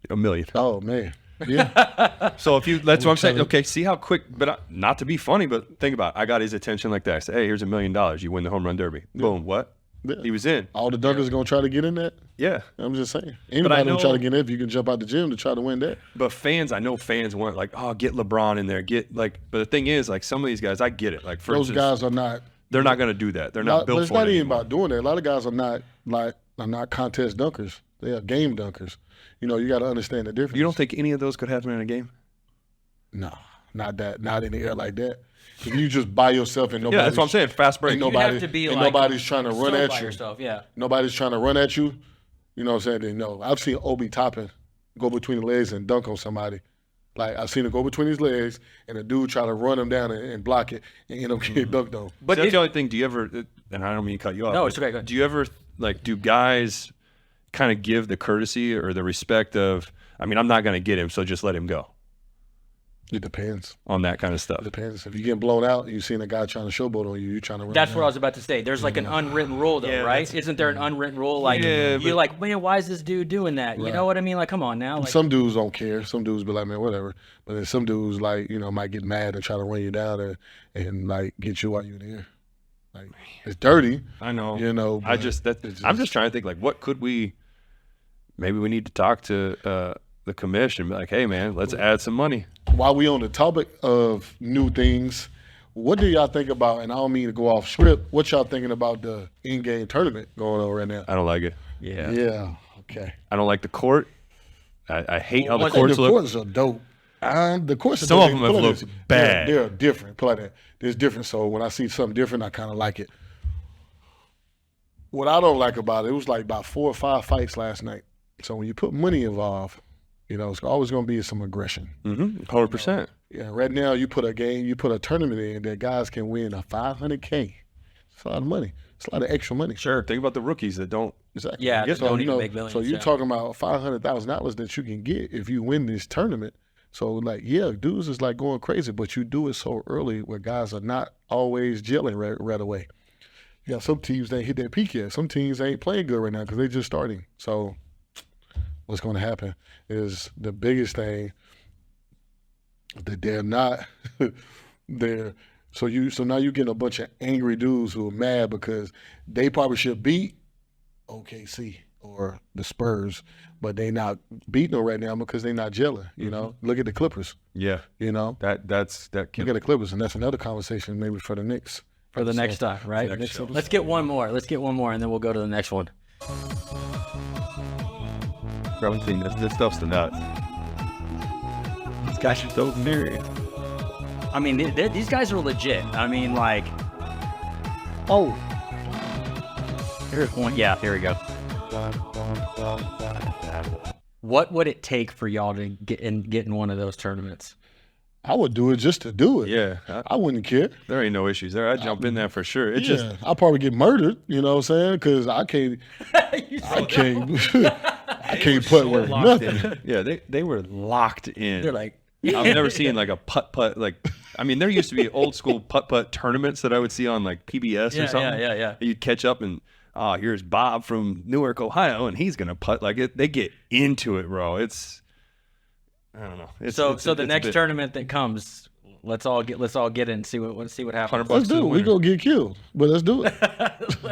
S4: $1 million.
S5: Oh man. Yeah.
S4: So if you, that's what I'm saying. Okay, see how quick, but not to be funny, but think about it. I got his attention like that. I said, hey, here's $1 million. You win the home run derby. Boom. What?
S5: Yeah.
S4: He was in.
S5: All the dunkers are gonna try to get in that.
S4: Yeah.
S5: I'm just saying. Anybody
S4: know-
S5: gonna try to get in if you can jump out the gym to try to win that.
S4: But fans, I know fans want like, oh, get LeBron in there. Get like, but the thing is, like some of these guys, I get it. Like for
S5: Those
S4: instance,
S5: guys are not.
S4: they're not going to do that. They're not built
S5: But it's
S4: for
S5: not
S4: it
S5: even
S4: anymore.
S5: about doing that. A lot of guys are not contest dunkers. They are game dunkers. You know, you got to understand the difference.
S4: You don't think any of those could happen in a game?
S5: No, not that. Not in the air like that. If you just by yourself and nobody.
S4: Yeah, that's what I'm saying. Fast break.
S5: Ain't
S3: You'd
S5: nobody,
S3: have to be
S5: ain't
S3: like
S5: nobody's trying to run
S3: still
S5: at
S3: by
S5: you.
S3: yourself. Yeah.
S5: Nobody's trying to run at you. You know what I'm saying? Then no. I've seen Obi Toppin go between the legs and dunk on somebody. Like I've seen him go between his legs and a dude try to run him down and block it and end up getting dunked on.
S3: But
S4: that's the only thing. Do you ever? And I don't mean to cut you off.
S3: No,
S4: but
S3: it's okay, go ahead.
S4: Do you ever like? Do guys kind of give the courtesy or the respect of? I mean, I'm not going to get him, so just let him go
S5: It depends.
S4: on that kind of stuff.
S5: It depends. If you're getting blown out, you seen a guy trying to showboat on you, you're trying to run.
S3: That's
S5: him
S3: what I
S5: down.
S3: was about to say. There's like an unwritten rule, though,
S4: Yeah,
S3: right? Isn't there an unwritten rule? Like,
S4: Yeah,
S3: you're
S4: but-
S3: like, man, why is this dude doing that? You know what I mean? Like, come on now. Like,
S5: Some dudes don't care. Some dudes be like, man, whatever. But then some dudes, like, you know, might get mad and try to run you down and like, get you while you're in the air. Like, it's dirty,
S4: I know.
S5: you know.
S4: I
S5: but
S4: just
S5: it's
S4: I'm just trying to think like, what could we? Maybe we need to talk to the commission and be like, hey man, let's add some money.
S5: While we on the topic of new things, what do y'all think about, and I don't mean to go off script, what y'all thinking about the in-game tournament going on right now?
S4: I don't like it.
S5: Yeah, okay.
S4: I don't like the court. I hate how the
S5: I think
S4: courts
S5: the
S4: look.
S5: courts are dope. The courts are
S4: Some
S5: dope.
S4: of them have
S5: Put it
S4: looked
S5: this,
S4: bad.
S5: They're different. Put it like that. There's different. So when I see something different, I kind of like it. What I don't like about it was like about 4 or 5 fights last night. So when you put money involved, you know, it's always going to be some aggression.
S4: 100%.
S5: Yeah, right now you put a tournament in that guys can win a $500K. It's a lot of money. It's a lot of extra money.
S4: Sure. Think about the rookies that don't.
S5: Exactly.
S3: Yeah, that
S5: so,
S3: don't
S5: you
S3: even
S5: know,
S3: make millions,
S5: so you're
S3: yeah.
S5: talking about $500,000 that you can get if you win this tournament. So like, yeah, dudes is like going crazy, but you do it so early where guys are not always gelling right away. Yeah, some teams ain't hit their peak yet. Some teams ain't playing good right now because they're just starting. So what's going to happen is the biggest thing that they're not there. So now you're getting a bunch of angry dudes who are mad because they probably should beat OKC or the Spurs, but they not beating them right now because they're not gelling. You know, look at the Clippers.
S4: Yeah.
S5: You know,
S4: That
S5: look at the Clippers, and that's another conversation maybe for the Knicks.
S3: for the next time, right?
S5: next episode.
S3: Let's get one more. Let's get one more, and then we'll go to the next one.
S4: This stuff's the nuts. These guys are so serious.
S3: I mean, these guys are legit. I mean, like,
S5: Oh,
S3: here's one. Yeah, here we go. What would it take for y'all to get in one of those tournaments?
S5: I would do it just to do it.
S4: Yeah.
S5: I wouldn't care.
S4: There ain't no issues there. I'd jump in there for sure. It just.
S5: I'll probably get murdered. You know what I'm saying? Because I can't putt worth nothing.
S4: Yeah, they were locked in.
S3: They're like,
S4: I've never seen like a putt like. I mean, there used to be old school putt tournaments that I would see on like PBS or something.
S3: yeah.
S4: You'd catch up and here's Bob from Newark, Ohio, and he's gonna putt like it. They get into it, bro. It's I don't know. It's,
S3: so
S4: it's
S3: the
S4: a
S3: next
S4: bit-
S3: tournament that comes, let's all get in and see what happens.
S4: $100
S5: Let's
S4: to
S5: do
S4: the
S5: it. We
S4: winner.
S5: gonna get killed, but let's do it.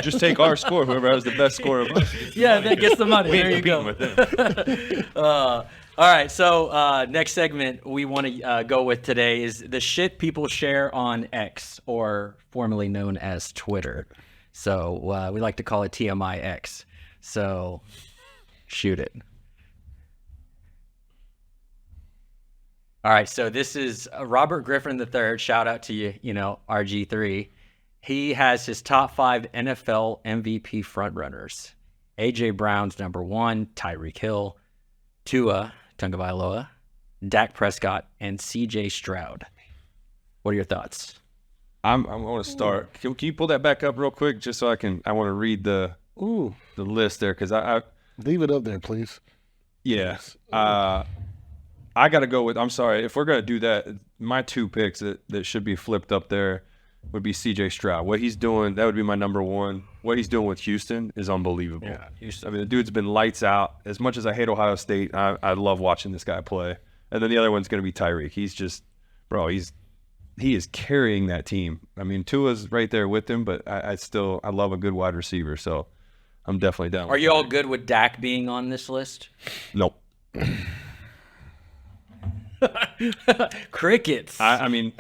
S4: Just take our score. Whoever has the best score of us.
S3: Yeah, that gets the money.
S4: We
S3: There
S4: ain't
S3: you go.
S4: competing with them.
S3: All right, so next segment we want to go with today is the shit people share on X, or formerly known as Twitter. So we like to call it TMI X. So shoot it. All right, so this is Robert Griffin III. Shout out to you, RG3. He has his top 5 NFL MVP frontrunners. A.J. Brown's number 1, Tyreek Hill, Tua Tagovailoa, Dak Prescott, and C.J. Stroud. What are your thoughts?
S4: I want to start. Can you pull that back up real quick, just so I want to read the list there, because I
S5: leave it up there, please.
S4: Yeah. I got to go with, I'm sorry, if we're going to do that, my 2 picks that should be flipped up there would be C.J. Stroud. What he's doing, that would be my number 1. What he's doing with Houston is unbelievable.
S3: Yeah, Houston.
S4: I mean, the dude's been lights out. As much as I hate Ohio State, I love watching this guy play. And then the other one's going to be Tyreek. He's just, bro, he is carrying that team. I mean, Tua's right there with him, but I love a good wide receiver, so I'm definitely down.
S3: Are you all good with Dak being on this list?
S4: Nope.
S3: Crickets.
S4: I mean,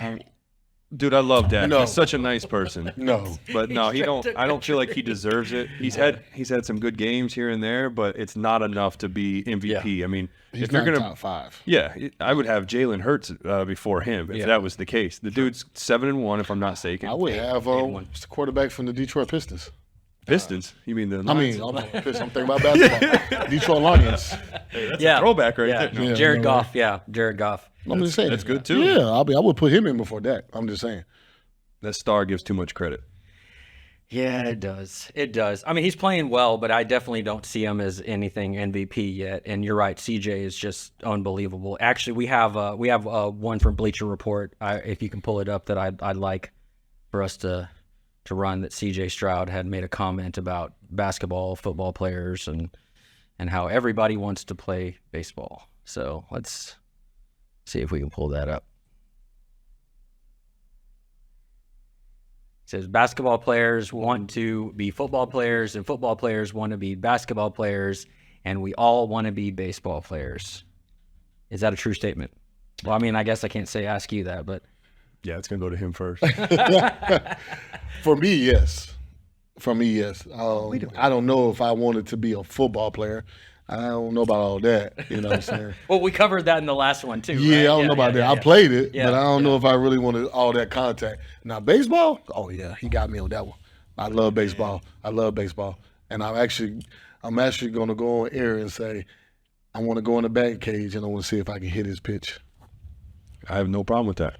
S4: dude, I love Dak.
S5: No.
S4: He's such a nice person.
S5: No.
S4: But no, I don't feel like he deserves it. He's had some good games here and there, but it's not enough to be MVP.
S3: Yeah.
S4: I mean,
S5: He's
S4: if you're
S5: not
S4: gonna
S5: top 5.
S4: yeah, I would have Jalen Hurts before him if that was the case. The dude's 7-1, if I'm not mistaken.
S5: I would have the quarterback from the Detroit Pistons.
S4: Pistons? You mean the?
S5: I mean, I'm thinking about basketball. Detroit Lions.
S3: Yeah.
S4: throwback right
S3: Yeah.
S4: there.
S5: Yeah,
S3: Jared
S5: no,
S3: Goff. Yeah, Jared Goff.
S5: I'm just saying.
S4: that's good, too.
S5: Yeah, I would put him in before Dak. I'm just saying.
S4: That star gives too much credit.
S3: Yeah, it does. It does. I mean, he's playing well, but I definitely don't see him as anything MVP yet. And you're right, CJ is just unbelievable. Actually, we have one from Bleacher Report. If you can pull it up, that I'd like for us to run. That CJ Stroud had made a comment about basketball, football players, and how everybody wants to play baseball. So let's see if we can pull that up. It says basketball players want to be football players, and football players want to be basketball players, and we all want to be baseball players. Is that a true statement? Well, I mean, I guess I can't ask you that, but
S4: Yeah, it's gonna go to him first.
S5: For me, yes. I don't know if I wanted to be a football player. I don't know about all that. You know what I'm saying?
S3: well, we covered that in the last one too.
S5: Yeah,
S3: right?
S5: I don't know about that. I played it,
S3: Yeah,
S5: but I don't know if I really wanted all that contact. Now, baseball, oh yeah, he got me on that one. I love baseball. And I'm actually going to go on air and say I want to go in the batting cage and I want to see if I can hit his pitch.
S4: I have no problem with that.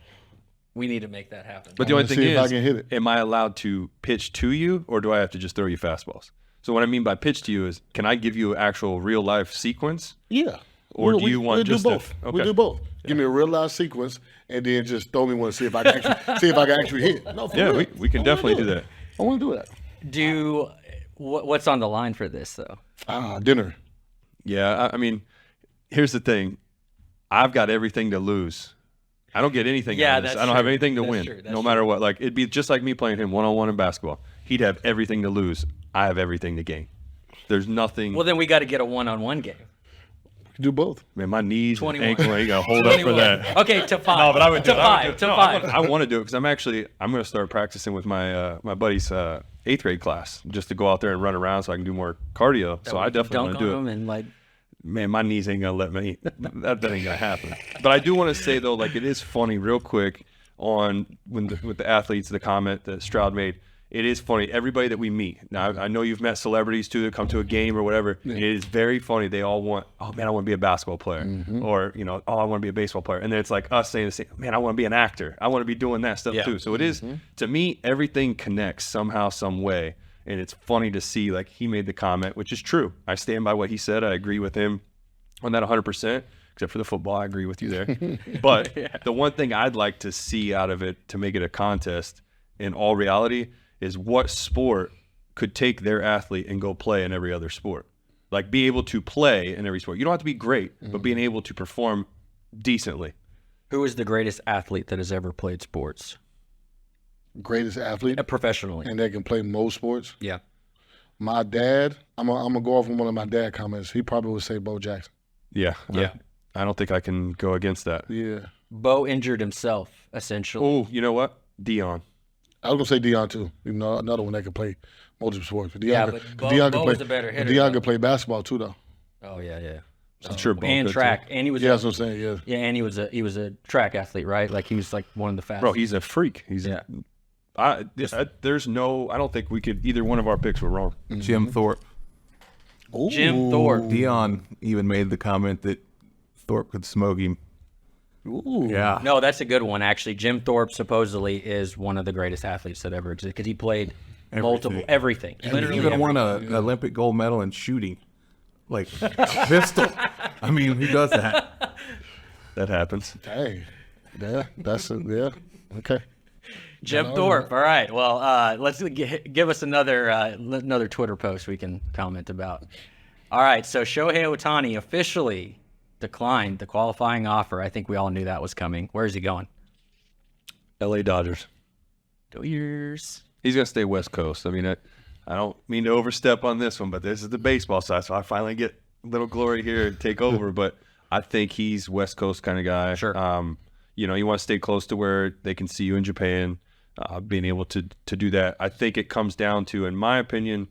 S3: We need to make that happen.
S4: But the only thing
S5: see if I
S4: is,
S5: can hit it.
S4: am I allowed to pitch to you, or do I have to just throw you fastballs? So what I mean by pitch to you is, can I give you an actual real life sequence?
S5: Yeah.
S4: Or do you want
S5: we'll
S4: just
S5: do both?
S4: okay.
S5: We'll do both. Give me a real live sequence, and then just throw me one to see if I can actually hit. No, for
S4: Yeah,
S5: real.
S4: we can definitely do that.
S5: I want to do that.
S3: What's on the line for this though?
S5: Dinner.
S4: Yeah, I mean, here's the thing. I've got everything to lose. I don't get anything out of this.
S3: that's
S4: I don't have
S3: true.
S4: anything to
S3: That's
S4: win,
S3: true. That's
S4: no matter what. Like, it'd be just like me playing him one-on-one in basketball. He'd have everything to lose. I have everything to gain. There's nothing.
S3: Well, then we got to get a one-on-one game.
S5: Do both.
S4: Man, my knees and
S3: 21.
S4: ankle, you got to hold up for
S3: 21.
S4: that.
S3: Okay, to 5.
S4: No, but I would do
S3: to
S4: it. I would
S3: 5.
S4: do it.
S3: To
S4: No,
S3: 5.
S4: I want to do it because I'm going to start practicing with my my buddy's 8th grade class just to go out there and run around so I can do more cardio. So I definitely want to do it.
S3: And like,
S4: Man, my knees ain't gonna let me. That ain't gonna happen. But I do want to say though, like, it is funny, real quick, on with the athletes, the comment that Stroud made. It is funny. Everybody that we meet now, I know you've met celebrities too that come to a game or whatever. Yeah. It is very funny. They all want, oh man, I want to be a basketball player, or oh, I want to be a baseball player. And then it's like us saying the same, man, I want to be an actor. I want to be doing that stuff too. So it is, to me, everything connects somehow, some way. And it's funny to see, like, he made the comment, which is true. I stand by what he said. I agree with him on that 100%, except for the football. I agree with you there. But the one thing I'd like to see out of it to make it a contest in all reality is what sport could take their athlete and go play in every other sport. Like, be able to play in every sport. You don't have to be great, but being able to perform decently.
S3: who is the greatest athlete that has ever played sports?
S5: Greatest athlete
S3: Professionally.
S5: and they can play most sports.
S3: Yeah.
S5: My dad, I'm gonna go off on one of my dad comments. He probably would say Bo Jackson.
S4: Yeah.
S3: Yeah.
S4: I don't think I can go against that.
S5: Yeah.
S3: Bo injured himself, essentially.
S4: Oh, you know what? Dion.
S5: I was gonna say Deion too. You know, another one that could play multiple sports. But Deion,
S3: Yeah,
S5: could-
S3: but
S5: Deion
S3: Bo
S5: could
S3: was
S5: play,
S3: a better hitter,
S5: Deion
S3: though.
S5: could play basketball too, though.
S3: Oh, yeah, yeah.
S4: I'm sure Bo
S3: and
S4: could,
S3: track,
S4: too.
S3: and he was
S5: Yeah, that's what I'm saying. Yeah.
S3: yeah, and he was a track athlete, right? Like he was like one of the fastest.
S4: Bro, he's a freak. He's
S3: Yeah.
S4: there's no. I don't think we could. Either one of our picks were wrong.
S6: Jim Thorpe.
S3: Jim Thorpe.
S6: Dion even made the comment that Thorpe could smoke him.
S5: Ooh.
S6: Yeah.
S3: No, that's a good one actually. Jim Thorpe supposedly is one of the greatest athletes that ever existed because he played multiple everything.
S6: He
S3: Literally
S6: even won
S3: everything.
S6: an Olympic gold medal in shooting. Like pistol. I mean, who does that?
S4: That happens.
S5: Hey, yeah, yeah. Okay.
S3: Jim Thorpe. All right. Well, let's give us another Twitter post we can comment about. All right. So Shohei Ohtani officially declined the qualifying offer. I think we all knew that was coming. Where is he going?
S4: L.A. Dodgers.
S3: Dodgers.
S4: He's gonna stay West Coast. I mean, I don't mean to overstep on this one, but this is the baseball side, so I finally get a little glory here and take over. But I think he's West Coast kind of guy.
S3: Sure.
S4: You want to stay close to where they can see you in Japan. Being able to do that, I think it comes down to, in my opinion,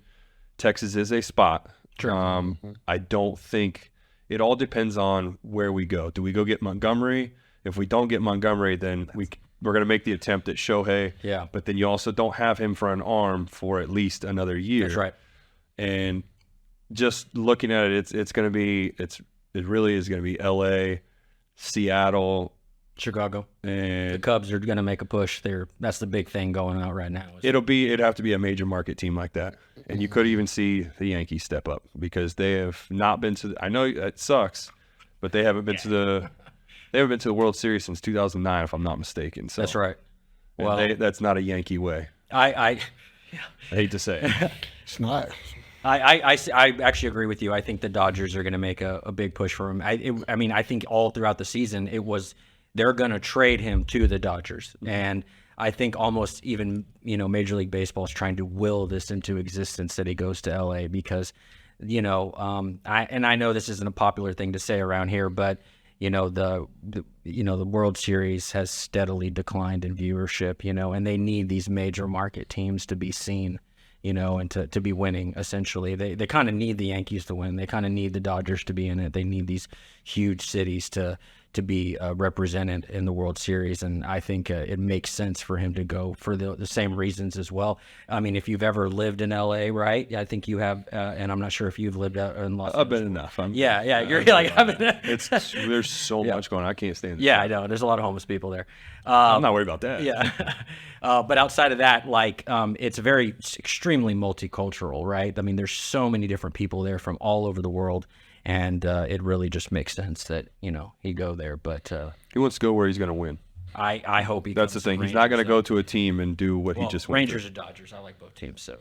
S4: Texas is a spot.
S3: Sure.
S4: I don't think it all depends on where we go. Do we go get Montgomery? If we don't get Montgomery, then we're going to make the attempt at Shohei.
S3: Yeah.
S4: But then you also don't have him for an arm for at least another year.
S3: That's right.
S4: And just looking at it, it really is going to be L.A., Seattle,
S3: Chicago.
S4: and
S3: The Cubs are going to make a push there. That's the big thing going out right now.
S4: it'd have to be a major market team like that. And you could even see the Yankees step up because they have not been to. I know it sucks, but they haven't been to the World Series since 2009, if I'm not mistaken. So
S3: That's right. Well,
S4: that's not a Yankee way.
S3: I
S4: hate to say it.
S5: It's not.
S3: I actually agree with you. I think the Dodgers are going to make a big push for him. I mean, I think all throughout the season they're going to trade him to the Dodgers, and I think almost even Major League Baseball is trying to will this into existence that he goes to LA because I know this isn't a popular thing to say around here, but the World Series has steadily declined in viewership, and they need these major market teams to be seen, and to be winning essentially. They kind of need the Yankees to win. They kind of need the Dodgers to be in it. They need these huge cities to be represented in the World Series, and I think it makes sense for him to go for the same reasons as well. I mean, if you've ever lived in LA, right? I think you have, and I'm not sure if you've lived out in Los Angeles.
S4: I've been enough.
S3: You're like,
S4: there's so much going on. I can't stand it.
S3: Yeah, I know. There's a lot of homeless people there.
S4: I'm not worried about that.
S3: Yeah. But outside of that, it's very extremely multicultural, right? I mean, there's so many different people there from all over the world. And it really just makes sense that, he go there. But
S4: He wants to go where he's going to win.
S3: I hope he
S4: That's
S3: comes
S4: the thing.
S3: to
S4: He's not going to
S3: Rangers,
S4: go to a team and do what he just went
S3: Rangers
S4: to.
S3: and Dodgers. I like both teams. So,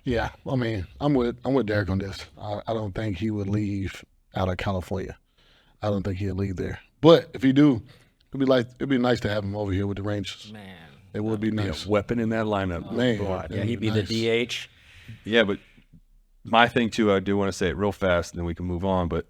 S5: Yeah, I mean, I'm with Derek on this. I don't think he would leave out of California. I don't think he'd leave there. But if he do, it'd be nice to have him over here with the Rangers.
S3: Man.
S5: It would be
S4: Be a
S5: nice.
S4: weapon in that lineup.
S5: Man,
S3: Yeah, he'd be
S5: nice.
S3: the DH.
S4: Yeah, but my thing too, I do want to say it real fast, and then we can move on. But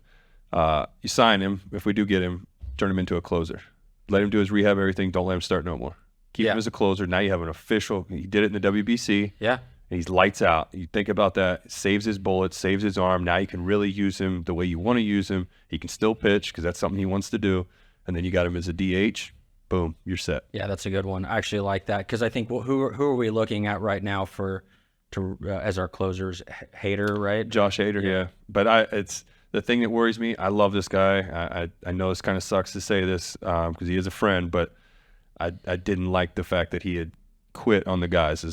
S4: you sign him. If we do get him, turn him into a closer. Let him do his rehab, everything. Don't let him start no more. Keep him as a closer. Now you have an official. He did it in the WBC.
S3: Yeah.
S4: And he's lights out. You think about that. Saves his bullets, saves his arm. Now you can really use him the way you want to use him. He can still pitch because that's something he wants to do. And then you got him as a DH. Boom, you're set.
S3: Yeah, that's a good one. I actually like that because I think who are we looking at right now as our closers? Hader, right?
S4: Josh Hader, yeah. But it's the thing that worries me. I love this guy. I know this kind of sucks to say this because he is a friend, but I didn't like the fact that he had quit on the guys.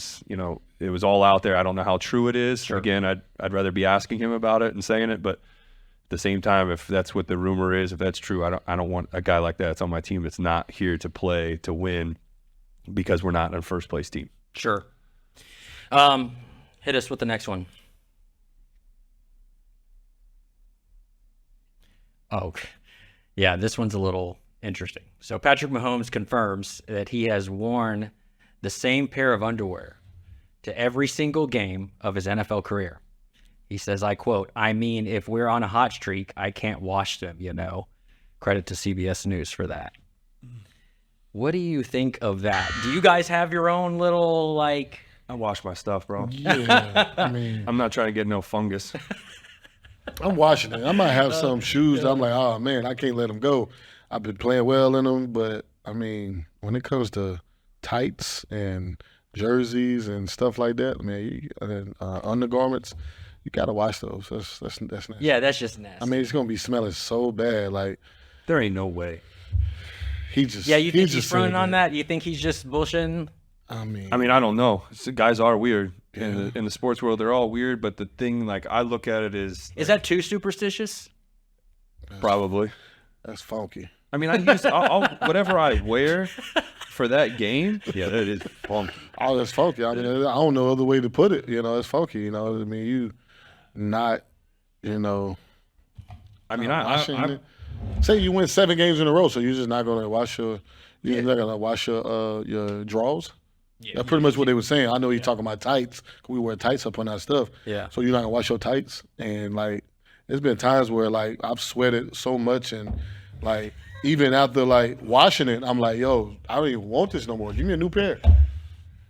S4: It was all out there. I don't know how true it is.
S3: Sure.
S4: Again, I'd rather be asking him about it and saying it, but at the same time, if that's what the rumor is, if that's true, I don't want a guy like that that's on my team that's not here to play to win because we're not a first place team.
S3: Sure. Hit us with the next one. Oh, yeah, this one's a little interesting. So Patrick Mahomes confirms that he has worn the same pair of underwear to every single game of his NFL career. He says, I quote, "I mean, if we're on a hot streak, I can't wash them, Credit to CBS News for that. What do you think of that? Do you guys have your own little,
S4: I wash my stuff, bro.
S5: Yeah, I mean,
S4: I'm not trying to get no fungus.
S5: I'm watching it. I might have some shoes that I'm like, oh man, I can't let them go. I've been playing well in them, but I mean, when it comes to tights and jerseys and stuff like that, man, and undergarments, you gotta wash those. That's nasty.
S3: Yeah, that's just nasty.
S5: I mean, it's gonna be smelling so bad. Like
S4: There ain't no way.
S5: he just
S3: yeah, you think
S5: just
S3: he's
S5: said
S3: fronting on that? You think he's just bullshitting?
S5: I mean,
S4: I don't know. Guys are weird in the sports world. They're all weird, but the thing, like, I look at it is
S3: That too superstitious?
S4: probably.
S5: that's funky.
S4: I mean, I'll whatever I wear for that game. Yeah, that is funky.
S5: Oh, that's funky. I mean, I don't know other way to put it. You know, it's funky. You know, I mean, you not, you know.
S4: I mean,
S5: washing
S4: I
S5: it. Say you win 7 games in a row, so you're just not gonna wash your your drawers. Yeah, that's pretty much what they were saying. I know you're talking about tights. We wear tights up on our stuff.
S3: Yeah.
S5: So you're not gonna wash your tights, and like, there's been times where like I've sweated so much, and like even after like washing it, I'm like, yo, I don't even want this no more. Give me a new pair.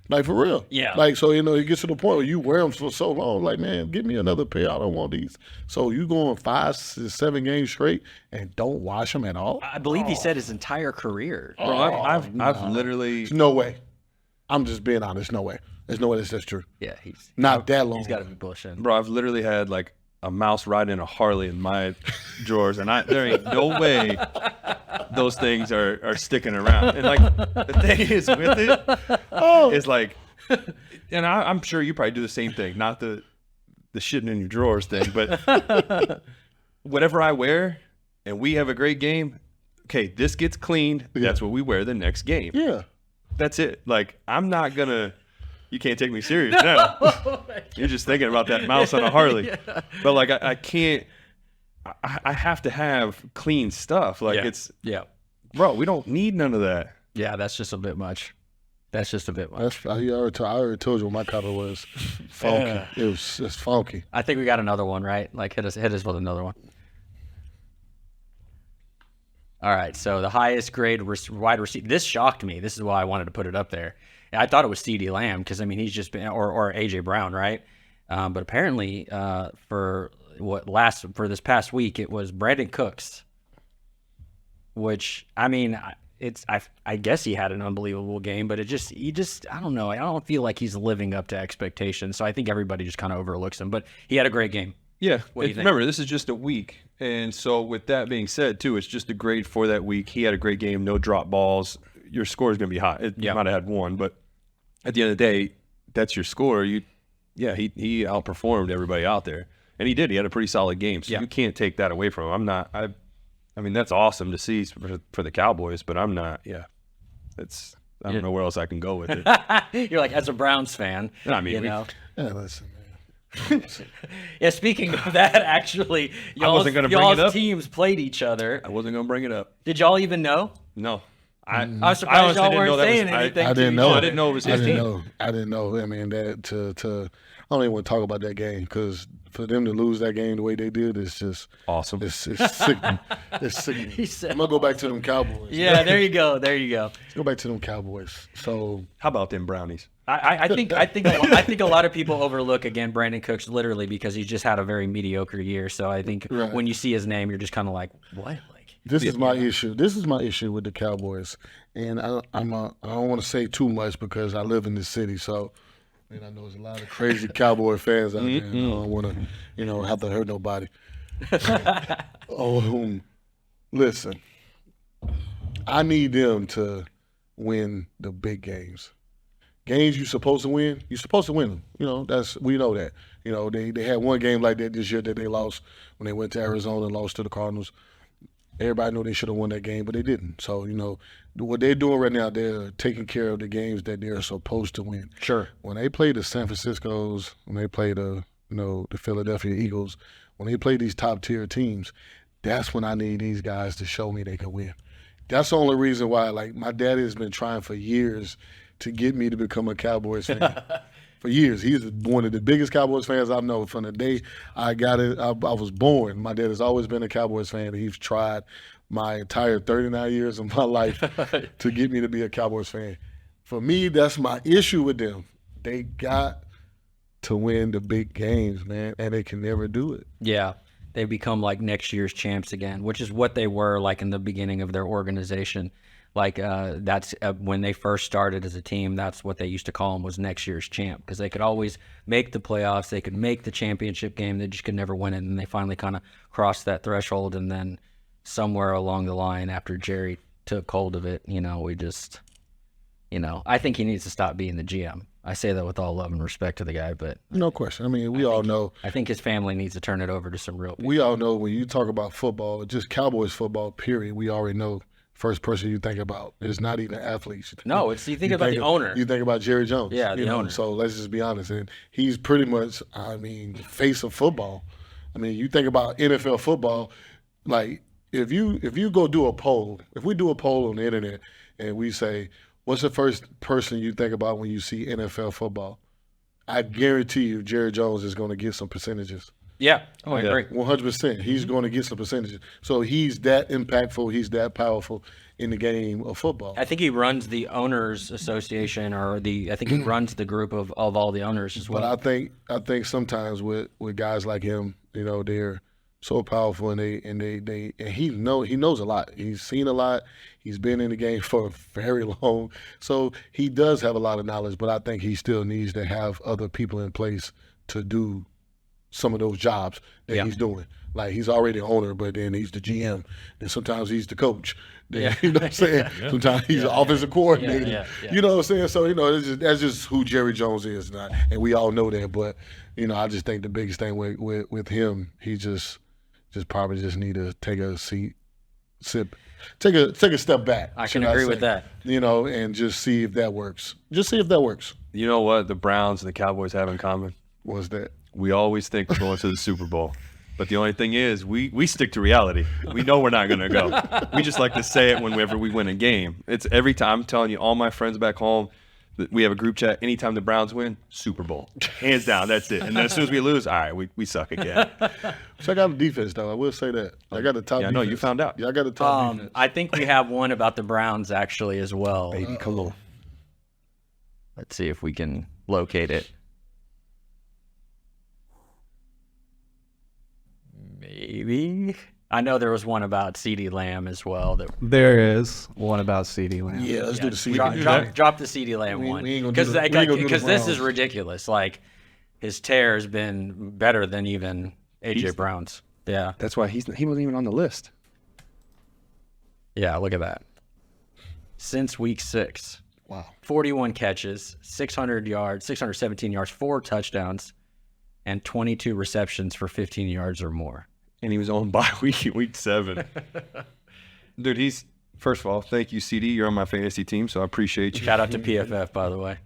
S5: Like for real.
S3: Yeah.
S5: Like, so, you know, it gets to the point where you wear them for so long. Like, man, give me another pair. I don't want these. So you going 5 to 7 games straight and don't wash them at all?
S3: I believe he said his entire career.
S4: Bro, I've literally.
S5: There's no way. I'm just being honest. No way. There's no way that's true.
S3: Yeah, he's
S5: Not that long.
S3: he's got to be bullshitting.
S4: Bro, I've literally had like a mouse riding a Harley in my drawers, and there ain't no way those things are sticking around. And like the thing is with it is like, and I'm sure you probably do the same thing, not the shitting in your drawers thing, but whatever I wear, and we have a great game. Okay, this gets cleaned.
S5: Yeah.
S4: That's what we wear the next game.
S5: Yeah.
S4: That's it. Like, I'm not gonna. You can't take me serious now. You're just thinking about that mouse on a Harley. Yeah. But like, I can't. I have to have clean stuff. Like
S3: Yeah.
S4: bro, we don't need none of that.
S3: Yeah, that's just a bit much. That's just a bit much.
S5: I already told you what my color was. Funky. It's funky.
S3: I think we got another one, right? Like hit us with another one. All right, so the highest grade wide receiver. This shocked me. This is why I wanted to put it up there. I thought it was CeeDee Lamb because I mean he's just been or AJ Brown, right? But apparently for this past week it was Brandon Cooks, which I mean I guess he had an unbelievable game, but he just I don't know. I don't feel like he's living up to expectations. So I think everybody just kind of overlooks him. But he had a great game.
S4: Yeah.
S3: What do you think?
S4: Remember, this is just a week. And so with that being said, too, it's just a grade for that week. He had a great game, no drop balls. Your score is going to be high. You might have had one, but at the end of the day, that's your score. He outperformed everybody out there. And he did. He had a pretty solid game. So you can't take that away from him. I mean, that's awesome to see for the Cowboys, but I'm not. Yeah. I don't know where else I can go with it.
S3: You're like, as a Browns fan,
S4: I mean,
S3: you know.
S5: Yeah, listen, man.
S3: Yeah, speaking of that, actually, y'all's teams played each other.
S4: I wasn't going to bring it up.
S3: Did y'all even know?
S4: No.
S3: I'm surprised y'all weren't saying anything.
S5: I didn't know.
S4: I didn't know it was his team.
S5: I didn't know. I mean, that I don't even want to talk about that game because for them to lose that game the way they did is just
S4: awesome.
S5: It's sickening. It's sickening. I'm gonna go back to them Cowboys.
S3: Yeah, there you go. There you go.
S5: Let's go back to them Cowboys. So
S4: how about them Brownies?
S3: I think a lot of people overlook again Brandon Cooks literally because he just had a very mediocre year. So I think when you see his name, you're just kind of like, what?
S5: This is my issue. This is my issue with the Cowboys, and I don't want to say too much because I live in this city. So, and I know there's a lot of crazy Cowboy fans out there. And I don't want to, have to hurt nobody. Listen, I need them to win the big games. Games you're supposed to win, you're supposed to win them. We know that. They had one game like that this year that they lost when they went to Arizona and lost to the Cardinals. Everybody knew they should have won that game, but they didn't. So, what they're doing right now, they're taking care of the games that they're supposed to win.
S3: Sure.
S5: When they play the San Franciscos, when they play the Philadelphia Eagles, when they play these top-tier teams, that's when I need these guys to show me they can win. That's the only reason why, my daddy has been trying for years to get me to become a Cowboys fan. For years. He's one of the biggest Cowboys fans I know. From the day I got it, I was born. My dad has always been a Cowboys fan. He's tried my entire 39 years of my life to get me to be a Cowboys fan. For me, that's my issue with them. They got to win the big games, man, and they can never do it.
S3: Yeah. They become like next year's champs again, which is what they were like in the beginning of their organization. Like that's when they first started as a team. That's what they used to call them, was next year's champ, because they could always make the playoffs. They could make the championship game. They just could never win it. And they finally kind of crossed that threshold. And then somewhere along the line, after Jerry took hold of it, we just, I think he needs to stop being the GM. I say that with all love and respect to the guy, but
S5: No question. I mean, we all know.
S3: I think his family needs to turn it over to some real people.
S5: We all know when you talk about football, just Cowboys football, period, we already know first person you think about is not even athletes.
S3: No, it's you think about the owner.
S5: You think about Jerry Jones.
S3: Yeah, the owner.
S5: So let's just be honest. And he's pretty much, face of football. I mean, you think about NFL football, like if you go do a poll, if we do a poll on the internet and we say, what's the first person you think about when you see NFL football? I guarantee you Jerry Jones is going to get some percentages.
S3: Yeah. I agree.
S5: 100%. He's going to get some percentages. So he's that impactful. He's that powerful in the game of football.
S3: I think he runs the owners association, or I think he runs the group of all the owners as well.
S5: But I think sometimes with guys like him, they're so powerful, and he knows a lot. He's seen a lot. He's been in the game for very long, so he does have a lot of knowledge. But I think he still needs to have other people in place to do some of those jobs that he's doing. Like, he's already the owner, but then he's the GM, and sometimes he's the coach. Then, you know what I'm saying? Sometimes he's the offensive coordinator. You know what I'm saying? So that's just who Jerry Jones is, and we all know that. But I just think the biggest thing with him, he just probably just need to take a seat, take a step back.
S3: I can agree with that.
S5: And just see if that works. Just see if that works.
S4: You know what the Browns and the Cowboys have in common?
S5: What's that?
S4: We always think we're going to the Super Bowl. But the only thing is, we stick to reality. We know we're not going to go. We just like to say it whenever we win a game. It's every time. I'm telling you, all my friends back home, we have a group chat. Anytime the Browns win, Super Bowl. Hands down, that's it. And then as soon as we lose, all right, we suck again.
S5: Check out the defense, though. I will say that. I got the top defense.
S4: I know, you found out.
S5: Yeah, I got the top defense.
S3: I think we have one about the Browns, actually, as well.
S4: Baby, come on.
S3: Let's see if we can locate it. Maybe. I know there was one about CeeDee Lamb as well.
S6: There is one about CeeDee Lamb.
S5: Yeah, let's do the CeeDee.
S3: Drop the CeeDee Lamb one. Because this is ridiculous. Like, his tear has been better than even A.J. Brown's. Yeah.
S4: That's why he wasn't even on the list.
S3: Yeah, look at that. Since week 6.
S5: Wow.
S3: 41 catches, 600 yards, 617 yards, 4 touchdowns, and 22 receptions for 15 yards or more.
S4: And he was on bye week 7. Dude, first of all, thank you, CD. You're on my fantasy team, so I appreciate you.
S3: Shout out to PFF, by the way.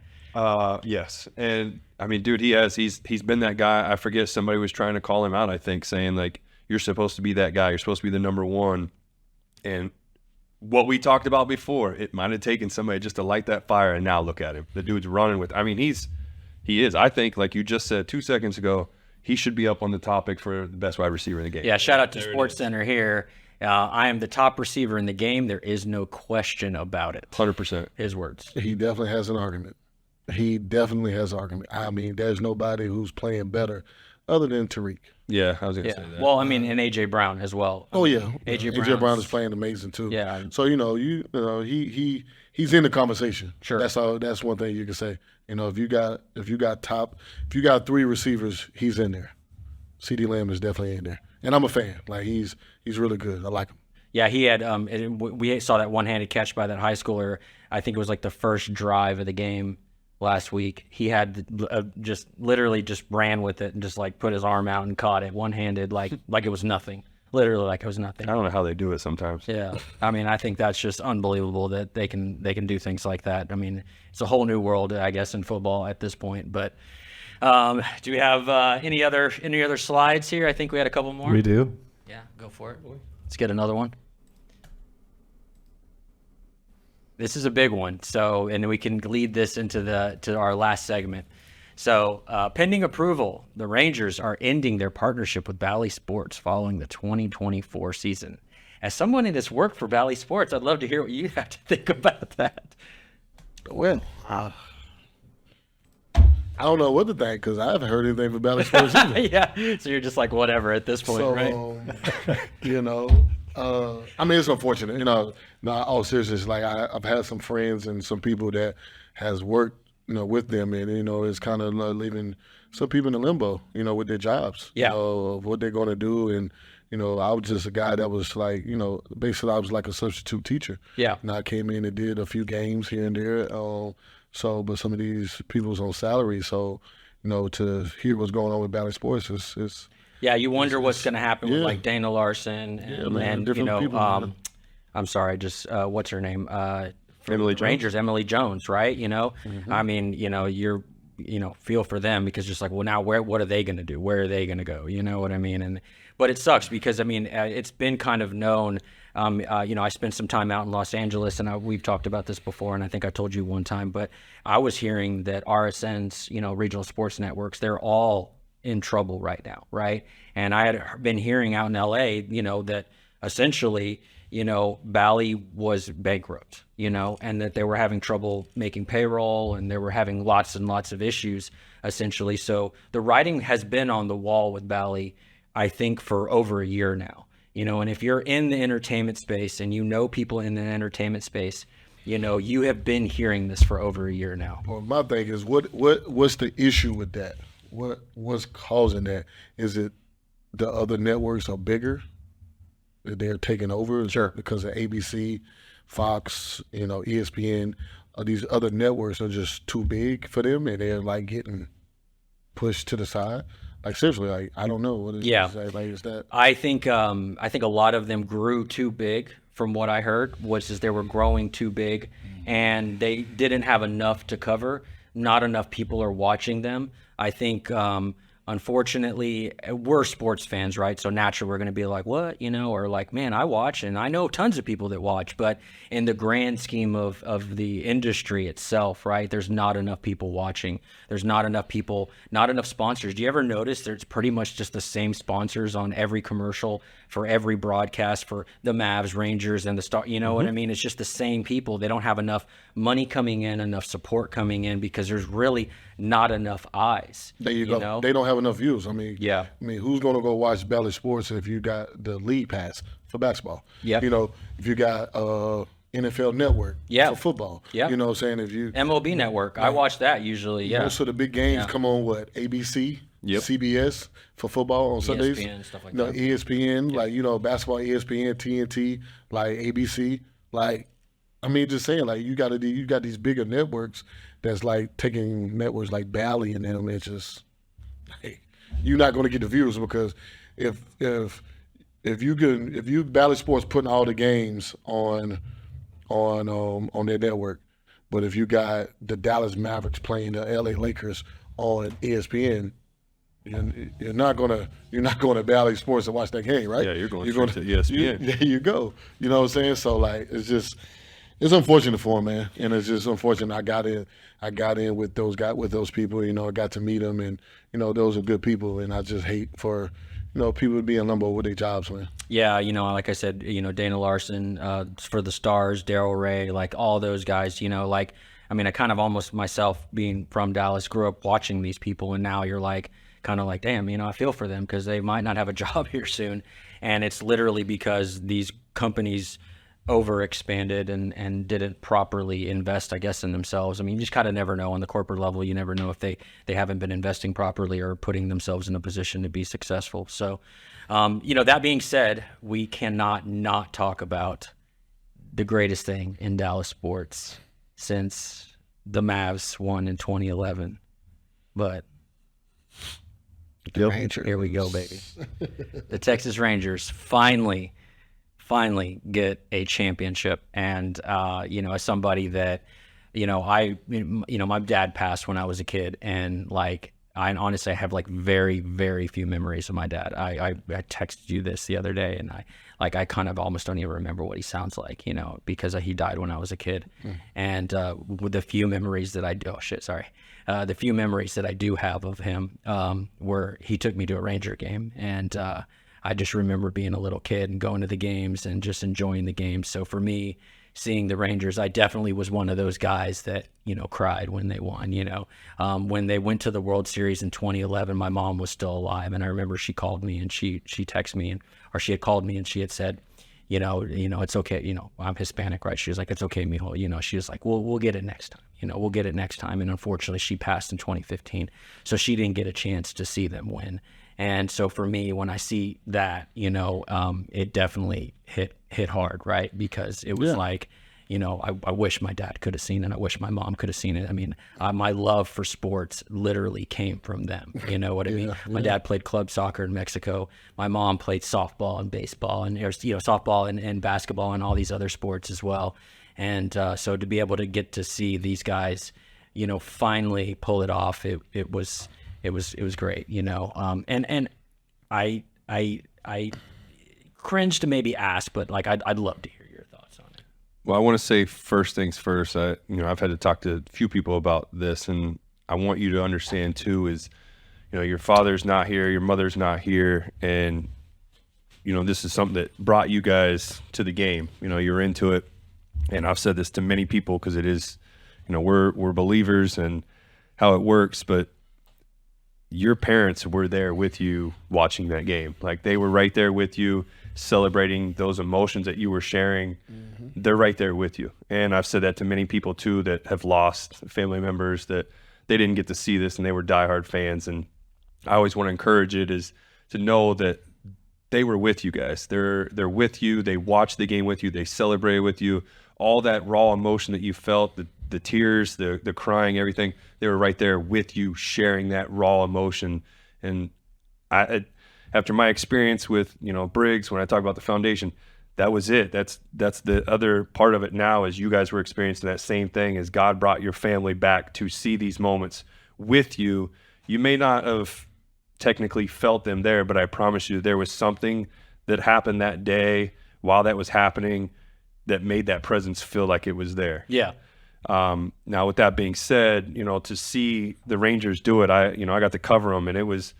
S4: Yes. And I mean, dude, he's been that guy. I forget, somebody was trying to call him out, I think, saying like, you're supposed to be that guy. You're supposed to be the number one. And what we talked about before, it might have taken somebody just to light that fire, and now look at him. The dude's running with, I mean, he is. I think, like you just said 2 seconds ago, he should be up on the topic for the best wide receiver in the game.
S3: Yeah, shout out to SportsCenter here. I am the top receiver in the game. There is no question about it.
S4: 100%.
S3: His words.
S5: He definitely has an argument. I mean, there's nobody who's playing better other than Tariq.
S4: Yeah, I was going to say that.
S3: Well, I mean, and A.J. Brown as well.
S5: Oh, yeah.
S3: A.J.
S5: Brown is playing amazing, too.
S3: Yeah.
S5: So, he's in the conversation.
S3: Sure.
S5: That's one thing you can say. If you got 3 receivers, he's in there. CeeDee Lamb is definitely in there. And I'm a fan. Like, he's really good. I like him.
S3: Yeah, he had we saw that one-handed catch by that high schooler. I think it was like the first drive of the game last week. He had just literally just ran with it and just like put his arm out and caught it one-handed like it was nothing. Literally like it was nothing.
S4: I don't know how they do it sometimes.
S3: Yeah. I mean, I think that's just unbelievable that they can do things like that. I mean, it's a whole new world, I guess, in football at this point. But do we have any other slides here? I think we had a couple more.
S6: We do.
S3: Yeah, go for it. Let's get another one. This is a big one. So, and we can lead this into our last segment. So, pending approval, the Rangers are ending their partnership with Bally Sports following the 2024 season. As someone that has worked for Bally Sports, I'd love to hear what you have to think about that.
S5: Well, I don't know what to think because I haven't heard anything from Bally Sports either.
S3: Yeah. So you're just like, whatever at this point,
S5: So,
S3: right?
S5: you know, I mean, it's unfortunate. You know, no, all seriousness. Like I've had some friends and some people that has worked, you know, with them, and you know, it's kind of leaving some people in limbo, you know, with their jobs.
S3: Yeah.
S5: You know, of what they're going to do, and you know, I was just a guy that was like, you know, basically I was like a substitute teacher.
S3: Yeah.
S5: And I came in and did a few games here and there. So, but some of these people was on salary, so you know, to hear what's going on with Bally Sports is
S3: Yeah, you wonder what's going to happen with
S5: yeah.
S3: like Dana Larson and,
S5: man,
S3: and you
S5: different
S3: know,
S5: people, man.
S3: I'm sorry, just what's her name? From
S4: Emily
S3: the
S4: Jones?
S3: Rangers, Emily Jones, right? You know,
S5: Mm-hmm.
S3: I mean, you know, feel for them because just like, well, now what are they going to do? Where are they going to go? You know what I mean? But it sucks because I mean, it's been kind of known. You know, I spent some time out in Los Angeles, and we've talked about this before, and I think I told you one time, but I was hearing that RSNs, you know, regional sports networks, they're all in trouble right now, right? And I had been hearing out in LA, you know, that essentially, you know, Bally was bankrupt, you know, and that they were having trouble making payroll and they were having lots and lots of issues, essentially. So the writing has been on the wall with Bally, I think, for over a year now. You know, and if you're in the entertainment space and you know people in the entertainment space, you know, you have been hearing this for over a year now.
S5: Well, my thing is, what's the issue with that? What's causing that? Is it the other networks are bigger? That they're taking over?
S3: Sure.
S5: Because of ABC, Fox, you know, ESPN, these other networks are just too big for them, and they're like getting pushed to the side. Like seriously, like I don't know what is.
S3: Yeah.
S5: Like is that?
S3: I think a lot of them grew too big. From what I heard, was they were growing too big, and they didn't have enough to cover. Not enough people are watching them. I think, unfortunately, we're sports fans, right? So naturally, we're going to be like, "What?" You know, or like, "Man, I watch," and I know tons of people that watch. But in the grand scheme of the industry itself, right? There's not enough people watching. There's not enough people, not enough sponsors. Do you ever notice there's pretty much just the same sponsors on every commercial for every broadcast for the Mavs, Rangers, and the Star? You know what I mean? It's just the same people. They don't have enough money coming in, enough support coming in because there's really not enough eyes.
S5: There you go.
S3: Know?
S5: They don't have enough views. I mean,
S3: Yeah.
S5: I mean, who's going to go watch Bally Sports if you got the league pass for basketball?
S3: Yep.
S5: You know, if you got NFL Network
S3: Yeah.
S5: for football.
S3: Yeah.
S5: You know what I'm saying? If you
S3: MLB Network. I watch that usually. Yeah.
S5: most of the big games
S3: Yeah.
S5: come on what? ABC,
S4: Yep.
S5: CBS for football on Sundays.
S3: ESPN, stuff like
S5: you know,
S3: that.
S5: ESPN, like you know, basketball, ESPN, TNT, like ABC, like. I mean, just saying, like you got these bigger networks that's like taking networks like Bally and them. It's just, like, you're not going to get the views because if you Bally Sports putting all the games on their network, but if you got the Dallas Mavericks playing the LA Lakers on ESPN, you're not going to Bally Sports to watch that game, right?
S4: Yeah, you're going
S5: gonna-
S4: straight to ESPN.
S5: There you go. You know what I'm saying? So like, it's unfortunate for him, man, and it's just unfortunate. I got in with those people. You know, I got to meet them, and you know, those are good people. And I just hate for people to be in limbo with their jobs, man.
S3: Yeah, you know, like I said, you know, Dana Larson for the Stars, Daryl Ray, like all those guys, you know, like, I mean, I kind of almost myself being from Dallas grew up watching these people, and now you're like, kind of like, damn, you know, I feel for them because they might not have a job here soon. And it's literally because these companies overexpanded and didn't properly invest, I guess, in themselves. I mean, you just kind of never know on the corporate level. You never know if they haven't been investing properly or putting themselves in a position to be successful. So, you know, that being said, we cannot not talk about the greatest thing in Dallas sports since the Mavs won in 2011. But here we go, baby. The Texas Rangers finally get a championship. And, you know, as somebody that, you know, my dad passed when I was a kid, and like, I honestly have like very, very few memories of my dad. I texted you this the other day, and I kind of almost don't even remember what he sounds like, you know, because he died when I was a kid. And with the few memories that the few memories that I do have of him were he took me to a Ranger game, and I just remember being a little kid and going to the games and just enjoying the games. So for me, seeing the Rangers, I definitely was one of those guys that, cried when they won. When they went to the World Series in 2011, my mom was still alive. And I remember she called me and she texted me, or she had called me and she had said, it's okay. I'm Hispanic, right? She was like, it's okay, mijo. She was like, we'll get it next time. We'll get it next time. And unfortunately, she passed in 2015. So she didn't get a chance to see them win. And so for me, when I see that, it definitely hit hard, right? Because it was like, I wish my dad could have seen it. I wish my mom could have seen it. I mean, my love for sports literally came from them. You know what I mean? My dad played club soccer in Mexico. My mom played softball and baseball and, softball and basketball and all these other sports as well. And so to be able to get to see these guys, finally pull it off, it was great, and I cringe to maybe ask, but like, I'd love to hear your thoughts on it.
S4: Well, I want to say first things first. I've had to talk to a few people about this, and I want you to understand too is, your father's not here, your mother's not here, and this is something that brought you guys to the game. You're into it, and I've said this to many people because it is, we're believers in how it works, but your parents were there with you watching that game. Like, they were right there with you, celebrating those emotions that you were sharing. They're right there with you. And I've said that to many people too that have lost family members that they didn't get to see this and they were diehard fans. And I always want to encourage it is to know that they were with you guys. They're with you. They watched the game with you. They celebrated with you. All that raw emotion that you felt, the tears, the crying, everything, they were right there with you, sharing that raw emotion. And after my experience with, Briggs, when I talk about the foundation, that was it. That's the other part of it now, is you guys were experiencing that same thing, as God brought your family back to see these moments with you. You may not have technically felt them there, but I promise you there was something that happened that day while that was happening that made that presence feel like it was there.
S3: Yeah.
S4: Now, with that being said, to see the Rangers do it, I got to cover them, and it was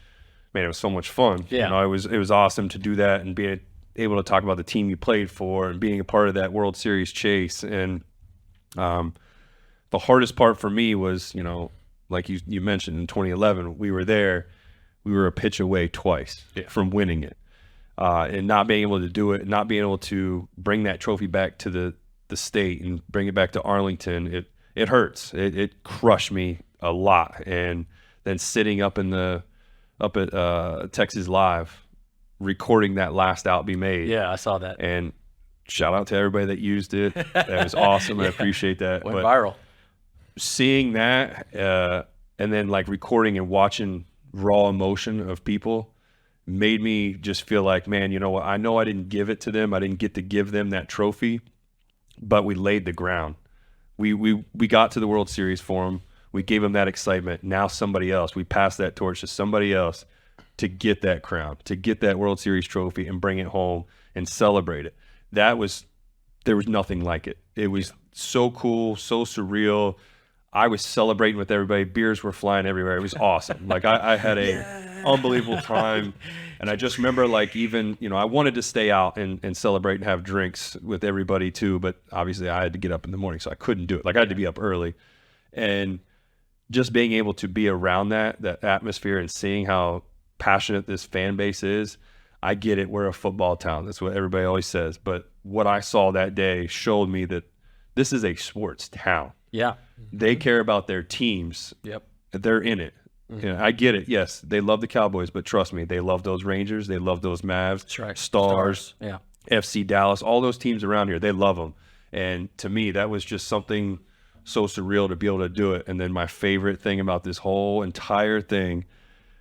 S4: so much fun.
S3: Yeah.
S4: It was awesome to do that and be able to talk about the team you played for and being a part of that World Series chase. And the hardest part for me was, like you mentioned, in 2011, we were there. We were a pitch away twice from winning it, and not being able to do it, not being able to bring that trophy back to the state and bring it back to Arlington. It hurts. It crushed me a lot. And then sitting up at Texas Live, recording that last out be made.
S3: Yeah, I saw that.
S4: And shout out to everybody that used it. That was awesome. I appreciate that.
S3: Went viral.
S4: Seeing that, and then like recording and watching raw emotion of people made me just feel like, man, you know what? I know I didn't give it to them. I didn't get to give them that trophy, but we laid the ground. We got to the World Series for them. We gave them that excitement. Now somebody else, we passed that torch to somebody else to get that crown, to get that World Series trophy and bring it home and celebrate it. There was nothing like it. It was so cool, so surreal. I was celebrating with everybody. Beers were flying everywhere. It was awesome. Like I had a unbelievable time. And I just remember, like, even, I wanted to stay out and celebrate and have drinks with everybody too, but obviously I had to get up in the morning, so I couldn't do it. Like, I had to be up early. And just being able to be around that atmosphere and seeing how passionate this fan base is, I get it. We're a football town. That's what everybody always says. But what I saw that day showed me that this is a sports town.
S3: Yeah.
S4: They care about their teams.
S3: Yep.
S4: They're in it. I get it. Yes, they love the Cowboys, but trust me, they love those Rangers. They love those Mavs.
S3: That's right.
S4: Stars.
S3: Yeah.
S4: FC Dallas, all those teams around here, they love them. And to me, that was just something so surreal to be able to do it. And then my favorite thing about this whole entire thing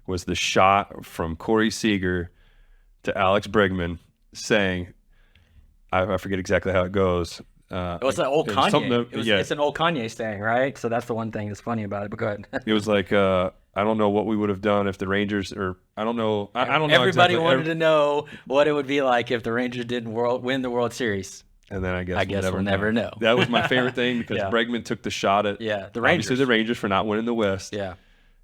S4: was the shot from Corey Seager to Alex Bregman saying, I forget exactly how it goes.
S3: It was an old Kanye.
S4: Yeah.
S3: It's an old Kanye saying, right? So that's the one thing that's funny about it. But go ahead.
S4: It was like, I don't know what we would have done if the Rangers, or I don't know. I don't know.
S3: Everybody
S4: exactly.
S3: wanted to know what it would be like if the Rangers didn't win the World Series.
S4: And then I guess
S3: we'll never know.
S4: That was my favorite thing because
S3: Yeah.
S4: Bregman took the shot at
S3: the Rangers.
S4: Obviously the Rangers for not winning the West.
S3: Yeah.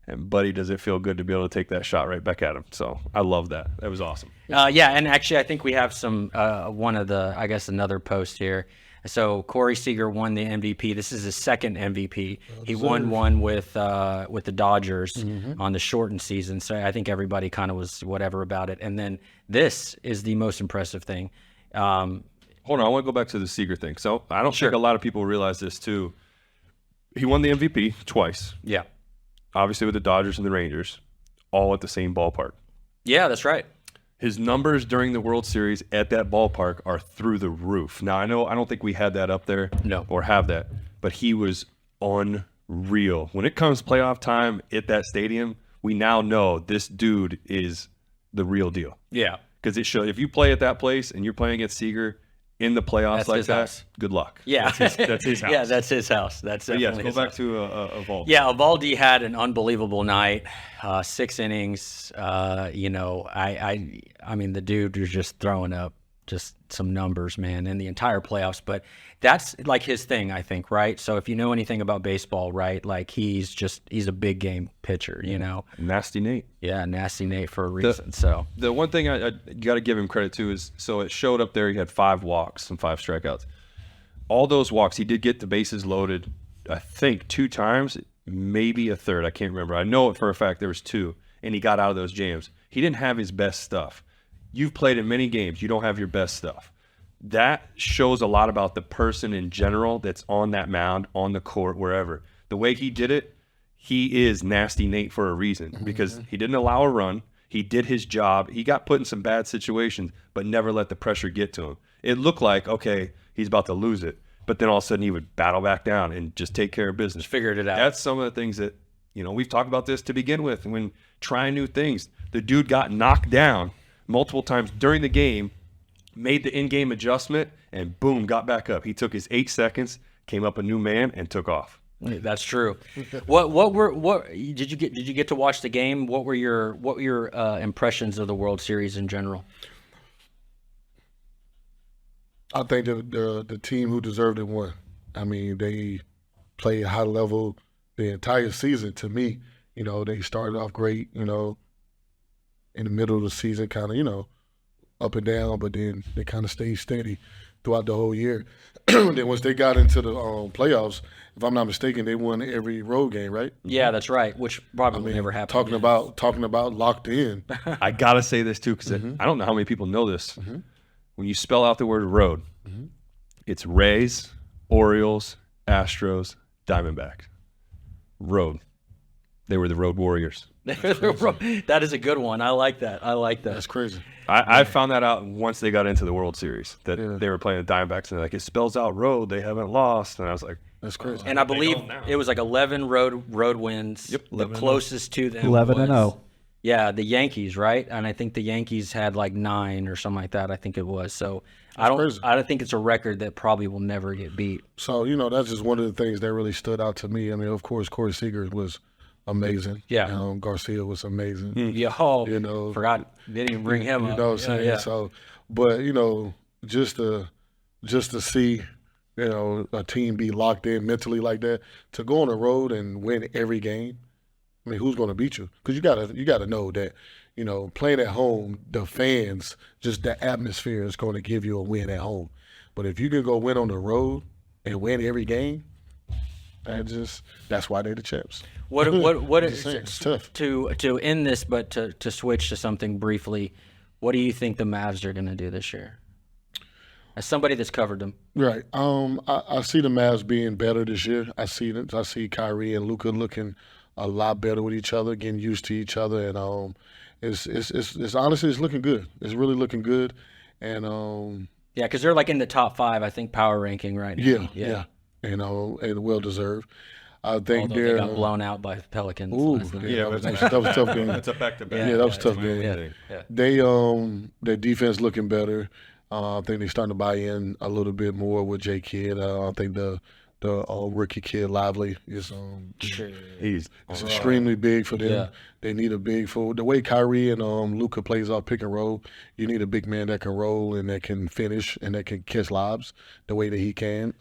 S4: And buddy, does it feel good to be able to take that shot right back at him. So I love that. That was awesome.
S3: Yeah, and actually, I think we have some another post here. So Corey Seager won the MVP. This is his second MVP. He won one with the Dodgers on the shortened season. So I think everybody kind of was whatever about it. And then this is the most impressive thing.
S4: Hold on, I want to go back to the Seager thing. So I don't think a lot of people realize this too. He won the MVP twice.
S3: Yeah.
S4: Obviously with the Dodgers and the Rangers, all at the same ballpark.
S3: Yeah, that's right.
S4: His numbers during the World Series at that ballpark are through the roof. Now, I don't think we had that up there or have that, but he was unreal. When it comes playoff time at that stadium, we now know this dude is the real deal.
S3: Yeah.
S4: Because it shows if you play at that place and you're playing against Seager in the playoffs
S3: That's
S4: like
S3: his
S4: that,
S3: house.
S4: good luck.
S3: Yeah.
S4: That's his house.
S3: Yeah, that's his house. That's
S4: But
S3: definitely
S4: yes, go
S3: his
S4: back
S3: house.
S4: to Evaldi.
S3: Yeah, Evaldi had an unbelievable night. 6 innings. I mean, the dude was just throwing up just some numbers, man, in the entire playoffs. But that's like his thing, I think, right? So if you know anything about baseball, right, like he's a big game pitcher, you know.
S4: Nasty Nate.
S3: Yeah, nasty Nate for a reason. So
S4: The one thing I got to give him credit to is, so it showed up there, he had 5 walks and 5 strikeouts. All those walks, he did get the bases loaded, I think, 2 times, maybe a third. I can't remember. I know it for a fact there was 2, and he got out of those jams. He didn't have his best stuff. You've played in many games. You don't have your best stuff. That shows a lot about the person in general that's on that mound, on the court, wherever. The way he did it, he is nasty Nate for a reason, because he didn't allow a run. He did his job. He got put in some bad situations, but never let the pressure get to him. It looked like, okay, he's about to lose it, but then all of a sudden he would battle back down and just take care of business.
S3: figured it out.
S4: That's some of the things that, we've talked about this to begin with. When trying new things, the dude got knocked down multiple times during the game, made the in-game adjustment, and boom, got back up. He took his 8 seconds, came up a new man, and took off.
S3: That's true. What did you get to watch the game? What were your impressions of the World Series in general?
S5: I think the team who deserved it won. I mean, they played high level the entire season. To me, they started off great. In the middle of the season, kind of up and down, but then they kind of stayed steady throughout the whole year. Then once they got into the playoffs, if I'm not mistaken, they won every road game, right?
S3: Yeah, that's right. Which probably never happened.
S5: Talking about locked in.
S4: I got to say this, too, because I don't know how many people know this. When you spell out the word road, it's Rays, Orioles, Astros, Diamondbacks. Road. They were the Road Warriors.
S3: That is a good one. I like that.
S5: That's crazy.
S4: I found that out once they got into the World Series, that they were playing the Diamondbacks, and they're like, it spells out road. They haven't lost. And I was like,
S5: that's crazy.
S3: And I believe it was like 11 road wins. Yep, the closest to them
S7: 11-0.
S3: Yeah, the Yankees, right? And I think the Yankees had like 9 or something like that. I think it was. So I don't think it's a record that probably will never get beat.
S5: So that's just one of the things that really stood out to me. I mean, of course, Corey Seager was amazing.
S3: Yeah.
S5: Garcia was amazing.
S3: Forgot they didn't even bring him up.
S5: You know what I'm saying?
S3: Yeah.
S5: So, but just to see a team be locked in mentally like that, to go on the road and win every game. I mean, who's going to beat you? Because you gotta know that playing at home, the fans, just the atmosphere is going to give you a win at home. But if you can go win on the road and win every game, that's why they're the champs.
S3: What
S5: It's tough.
S3: To end this, but to switch to something briefly, what do you think the Mavs are going to do this year? As somebody that's covered them,
S5: right? I see the Mavs being better this year. I see Kyrie and Luka looking a lot better with each other, getting used to each other, and it's honestly it's looking good. It's really looking good, and
S3: yeah, because they're like in the top 5, I think, power ranking right now.
S5: Yeah. And well deserved. I think
S3: although they got blown out by the Pelicans.
S5: Ooh,
S4: Yeah,
S5: that was a tough game.
S4: That's a back-to-back.
S5: Yeah, that was a tough game.
S3: Yeah.
S5: Their defense looking better. I think they're starting to buy in a little bit more with J Kidd. I think the rookie kid Lively is
S4: He's
S5: it's extremely big for them.
S3: Yeah.
S5: They need a big for the way Kyrie and Luka plays off pick and roll. You need a big man that can roll and that can finish and that can catch lobs the way that he can.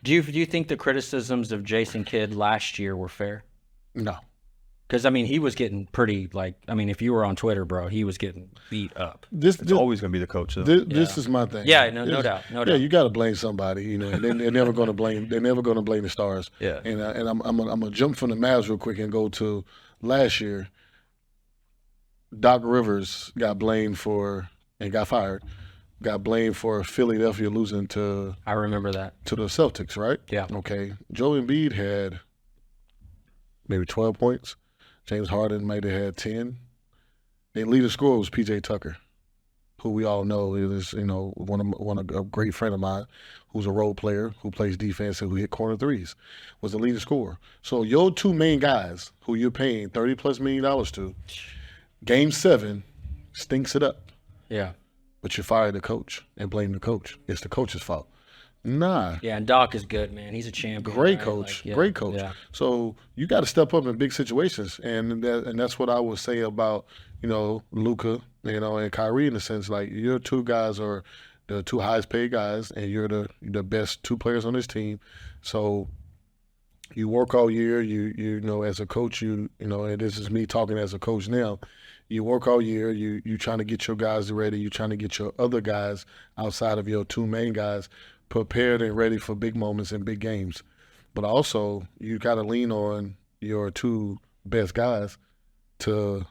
S3: Do you think the criticisms of Jason Kidd last year were fair?
S5: No.
S3: Because, I mean, he was getting pretty, like, I mean, if you were on Twitter, bro, he was getting beat up.
S4: It's always going to be the coach, though.
S5: This is my thing.
S3: Yeah, no doubt. No
S5: Yeah,
S3: doubt.
S5: you got to blame somebody, you know. And they're never going to blame. They're never going to blame the Stars.
S3: Yeah.
S5: And I'm gonna jump from the Mavs real quick and go to last year. Doc Rivers got blamed for and got fired. Got blamed for Philadelphia losing to
S3: I remember that.
S5: the Celtics, right?
S3: Yeah.
S5: Okay. Joe Embiid had maybe 12 points. James Harden might have had 10. Their leader scorer was P.J. Tucker, who we all know is, you know, a great friend of mine, who's a role player, who plays defense and who hit corner threes, was the leading scorer. So your two main guys, who you're paying $30+ million to, Game 7 stinks it up.
S3: Yeah.
S5: But you fire the coach and blame the coach. It's the coach's fault. Nah.
S3: Yeah, and Doc is good, man. He's a champion.
S5: Great
S3: right?
S5: coach,
S3: Like, yeah,
S5: great coach.
S3: Yeah.
S5: So you got to step up in big situations, and that's what I would say about, you know, Luka, you know, and Kyrie, in a sense. Like, your two guys are the two highest paid guys, and you're the best two players on this team. So you work all year. You know, as a coach, you know, and this is me talking as a coach now. You work all year. You trying to get your guys ready. You trying to get your other guys outside of your two main guys prepared and ready for big moments and big games. But also, you got to lean on your two best guys to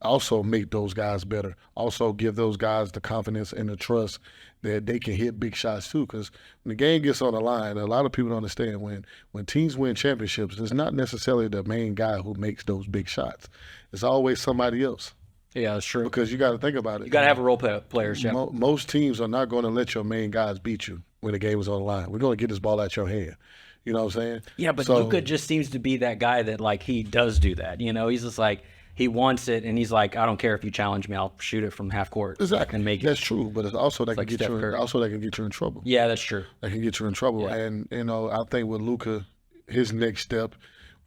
S5: also make those guys better. Also give those guys the confidence and the trust that they can hit big shots too. Because when the game gets on the line, a lot of people don't understand when teams win championships, it's not necessarily the main guy who makes those big shots. It's always somebody else.
S3: Yeah, that's true.
S5: Because you got to think about it.
S3: You got to have a role players, yeah.
S5: Most teams are not going to let your main guys beat you when the game is on the line. We're going to get this ball out your hand. You know what I'm saying?
S3: Yeah, but
S5: So-
S3: Luka just seems to be that guy that, like, he does do that. You know, he's just like, he wants it, and he's like, I don't care if you challenge me, I'll shoot it from half court.
S5: Exactly.
S3: And make it.
S5: That's true, but it's also that
S3: like
S5: can get
S3: Steph
S5: you.
S3: Curry.
S5: Also, that can get you in trouble.
S3: Yeah, that's true.
S5: That can get you in trouble.
S3: Yeah.
S5: And you know, I think with Luka, his next step,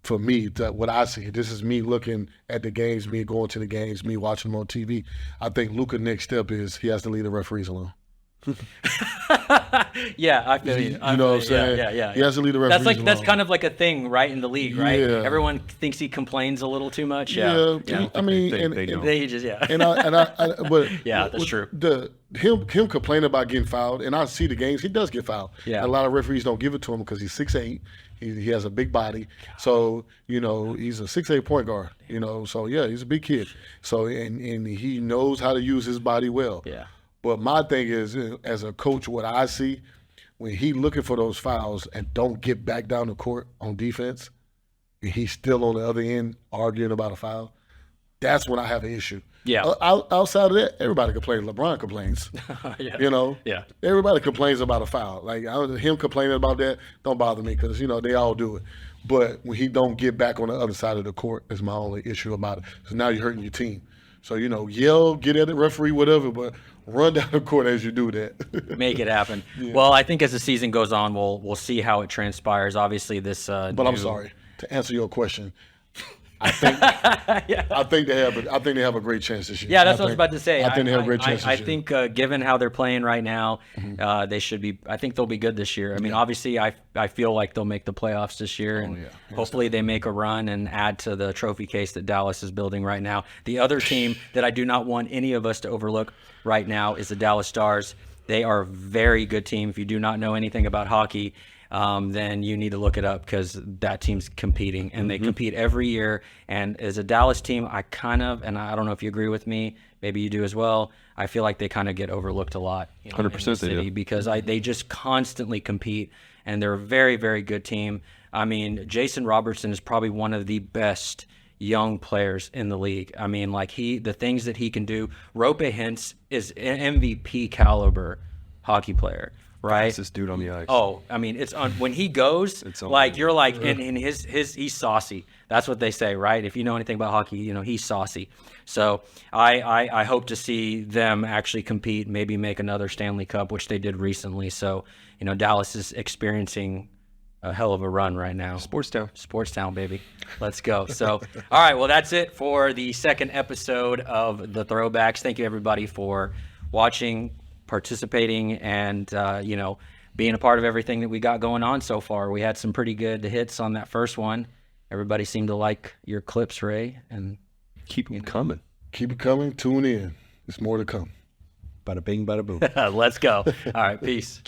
S5: for me, that what I see, this is me looking at the games, me going to the games, me watching them on TV. I think Luka's next step is he has to leave the referees alone.
S3: Yeah, I feel you.
S5: You know what I'm saying?
S3: Yeah.
S5: He has to leave the referees
S3: That's
S5: alone.
S3: kind of like a thing, right, in the league, right?
S5: Yeah.
S3: Everyone thinks he complains a little too much.
S5: Yeah,
S3: Yeah.
S5: I mean,
S4: They
S5: and,
S4: don't.
S3: They just, yeah.
S5: and I but
S3: Yeah, that's true.
S5: Him complaining about getting fouled, and I see the games, he does get fouled.
S3: Yeah.
S5: And a lot of referees don't give it to him because he's 6'8". He has a big body, so you know he's a 6'8" point guard. You know, so yeah, he's a big kid. So and he knows how to use his body well.
S3: Yeah.
S5: But my thing is, as a coach, what I see when he looking for those fouls and don't get back down the court on defense, and he's still on the other end arguing about a foul, that's when I have an issue.
S3: Yeah.
S5: Outside of that, everybody complains. LeBron complains.
S3: Yeah.
S5: You know.
S3: Yeah.
S5: Everybody complains about a foul. Like him complaining about that don't bother me because you know they all do it. But when he don't get back on the other side of the court, is my only issue about it. So now you're hurting your team. So you know, yell, get at the referee, whatever, but run down the court as you do that.
S3: Make it happen. Well, I think as the season goes on, we'll see how it transpires. Obviously, this.
S5: But I'm sorry to answer your question. I think I think they have a great chance this year.
S3: Yeah, that's what I was about to say.
S5: I think they have a great chance
S3: I
S5: this year.
S3: think given how they're playing right now, they should be. I think they'll be good this year. I mean, obviously, I feel like they'll make the playoffs this year, and hopefully they make a run and add to the trophy case that Dallas is building right now. The other team that I do not want any of us to overlook right now is the Dallas Stars. They are a very good team. If you do not know anything about hockey, then you need to look it up because that team's competing and they compete every year. And as a Dallas team, I kind of, and I don't know if you agree with me, maybe you do as well, I feel like they kind of get overlooked a lot.
S4: 100% they do.
S3: Because they just constantly compete and they're a very, very good team. I mean, Jason Robertson is probably one of the best young players in the league. I mean, like the things that he can do. Rope Hintz is an MVP caliber hockey player. Right,
S4: This dude on the ice.
S3: Oh, I mean, it's when he goes,
S4: It's
S3: like you're like, and his he's saucy. That's what they say, right? If you know anything about hockey, you know he's saucy. So I hope to see them actually compete, maybe make another Stanley Cup, which they did recently. So you know, Dallas is experiencing a hell of a run right now.
S4: Sports Town,
S3: baby. Let's go. So, all right, well, that's it for the second episode of the Throwbacks. Thank you, everybody, for watching, participating, and you know, being a part of everything that we got going on so far. We had some pretty good hits on that first one, everybody seemed to like your clips, Ray, and
S4: Keep them coming.
S5: Keep it coming. Tune in. There's more to come.
S6: Bada bing, bada boom.
S3: let's go. All right, peace.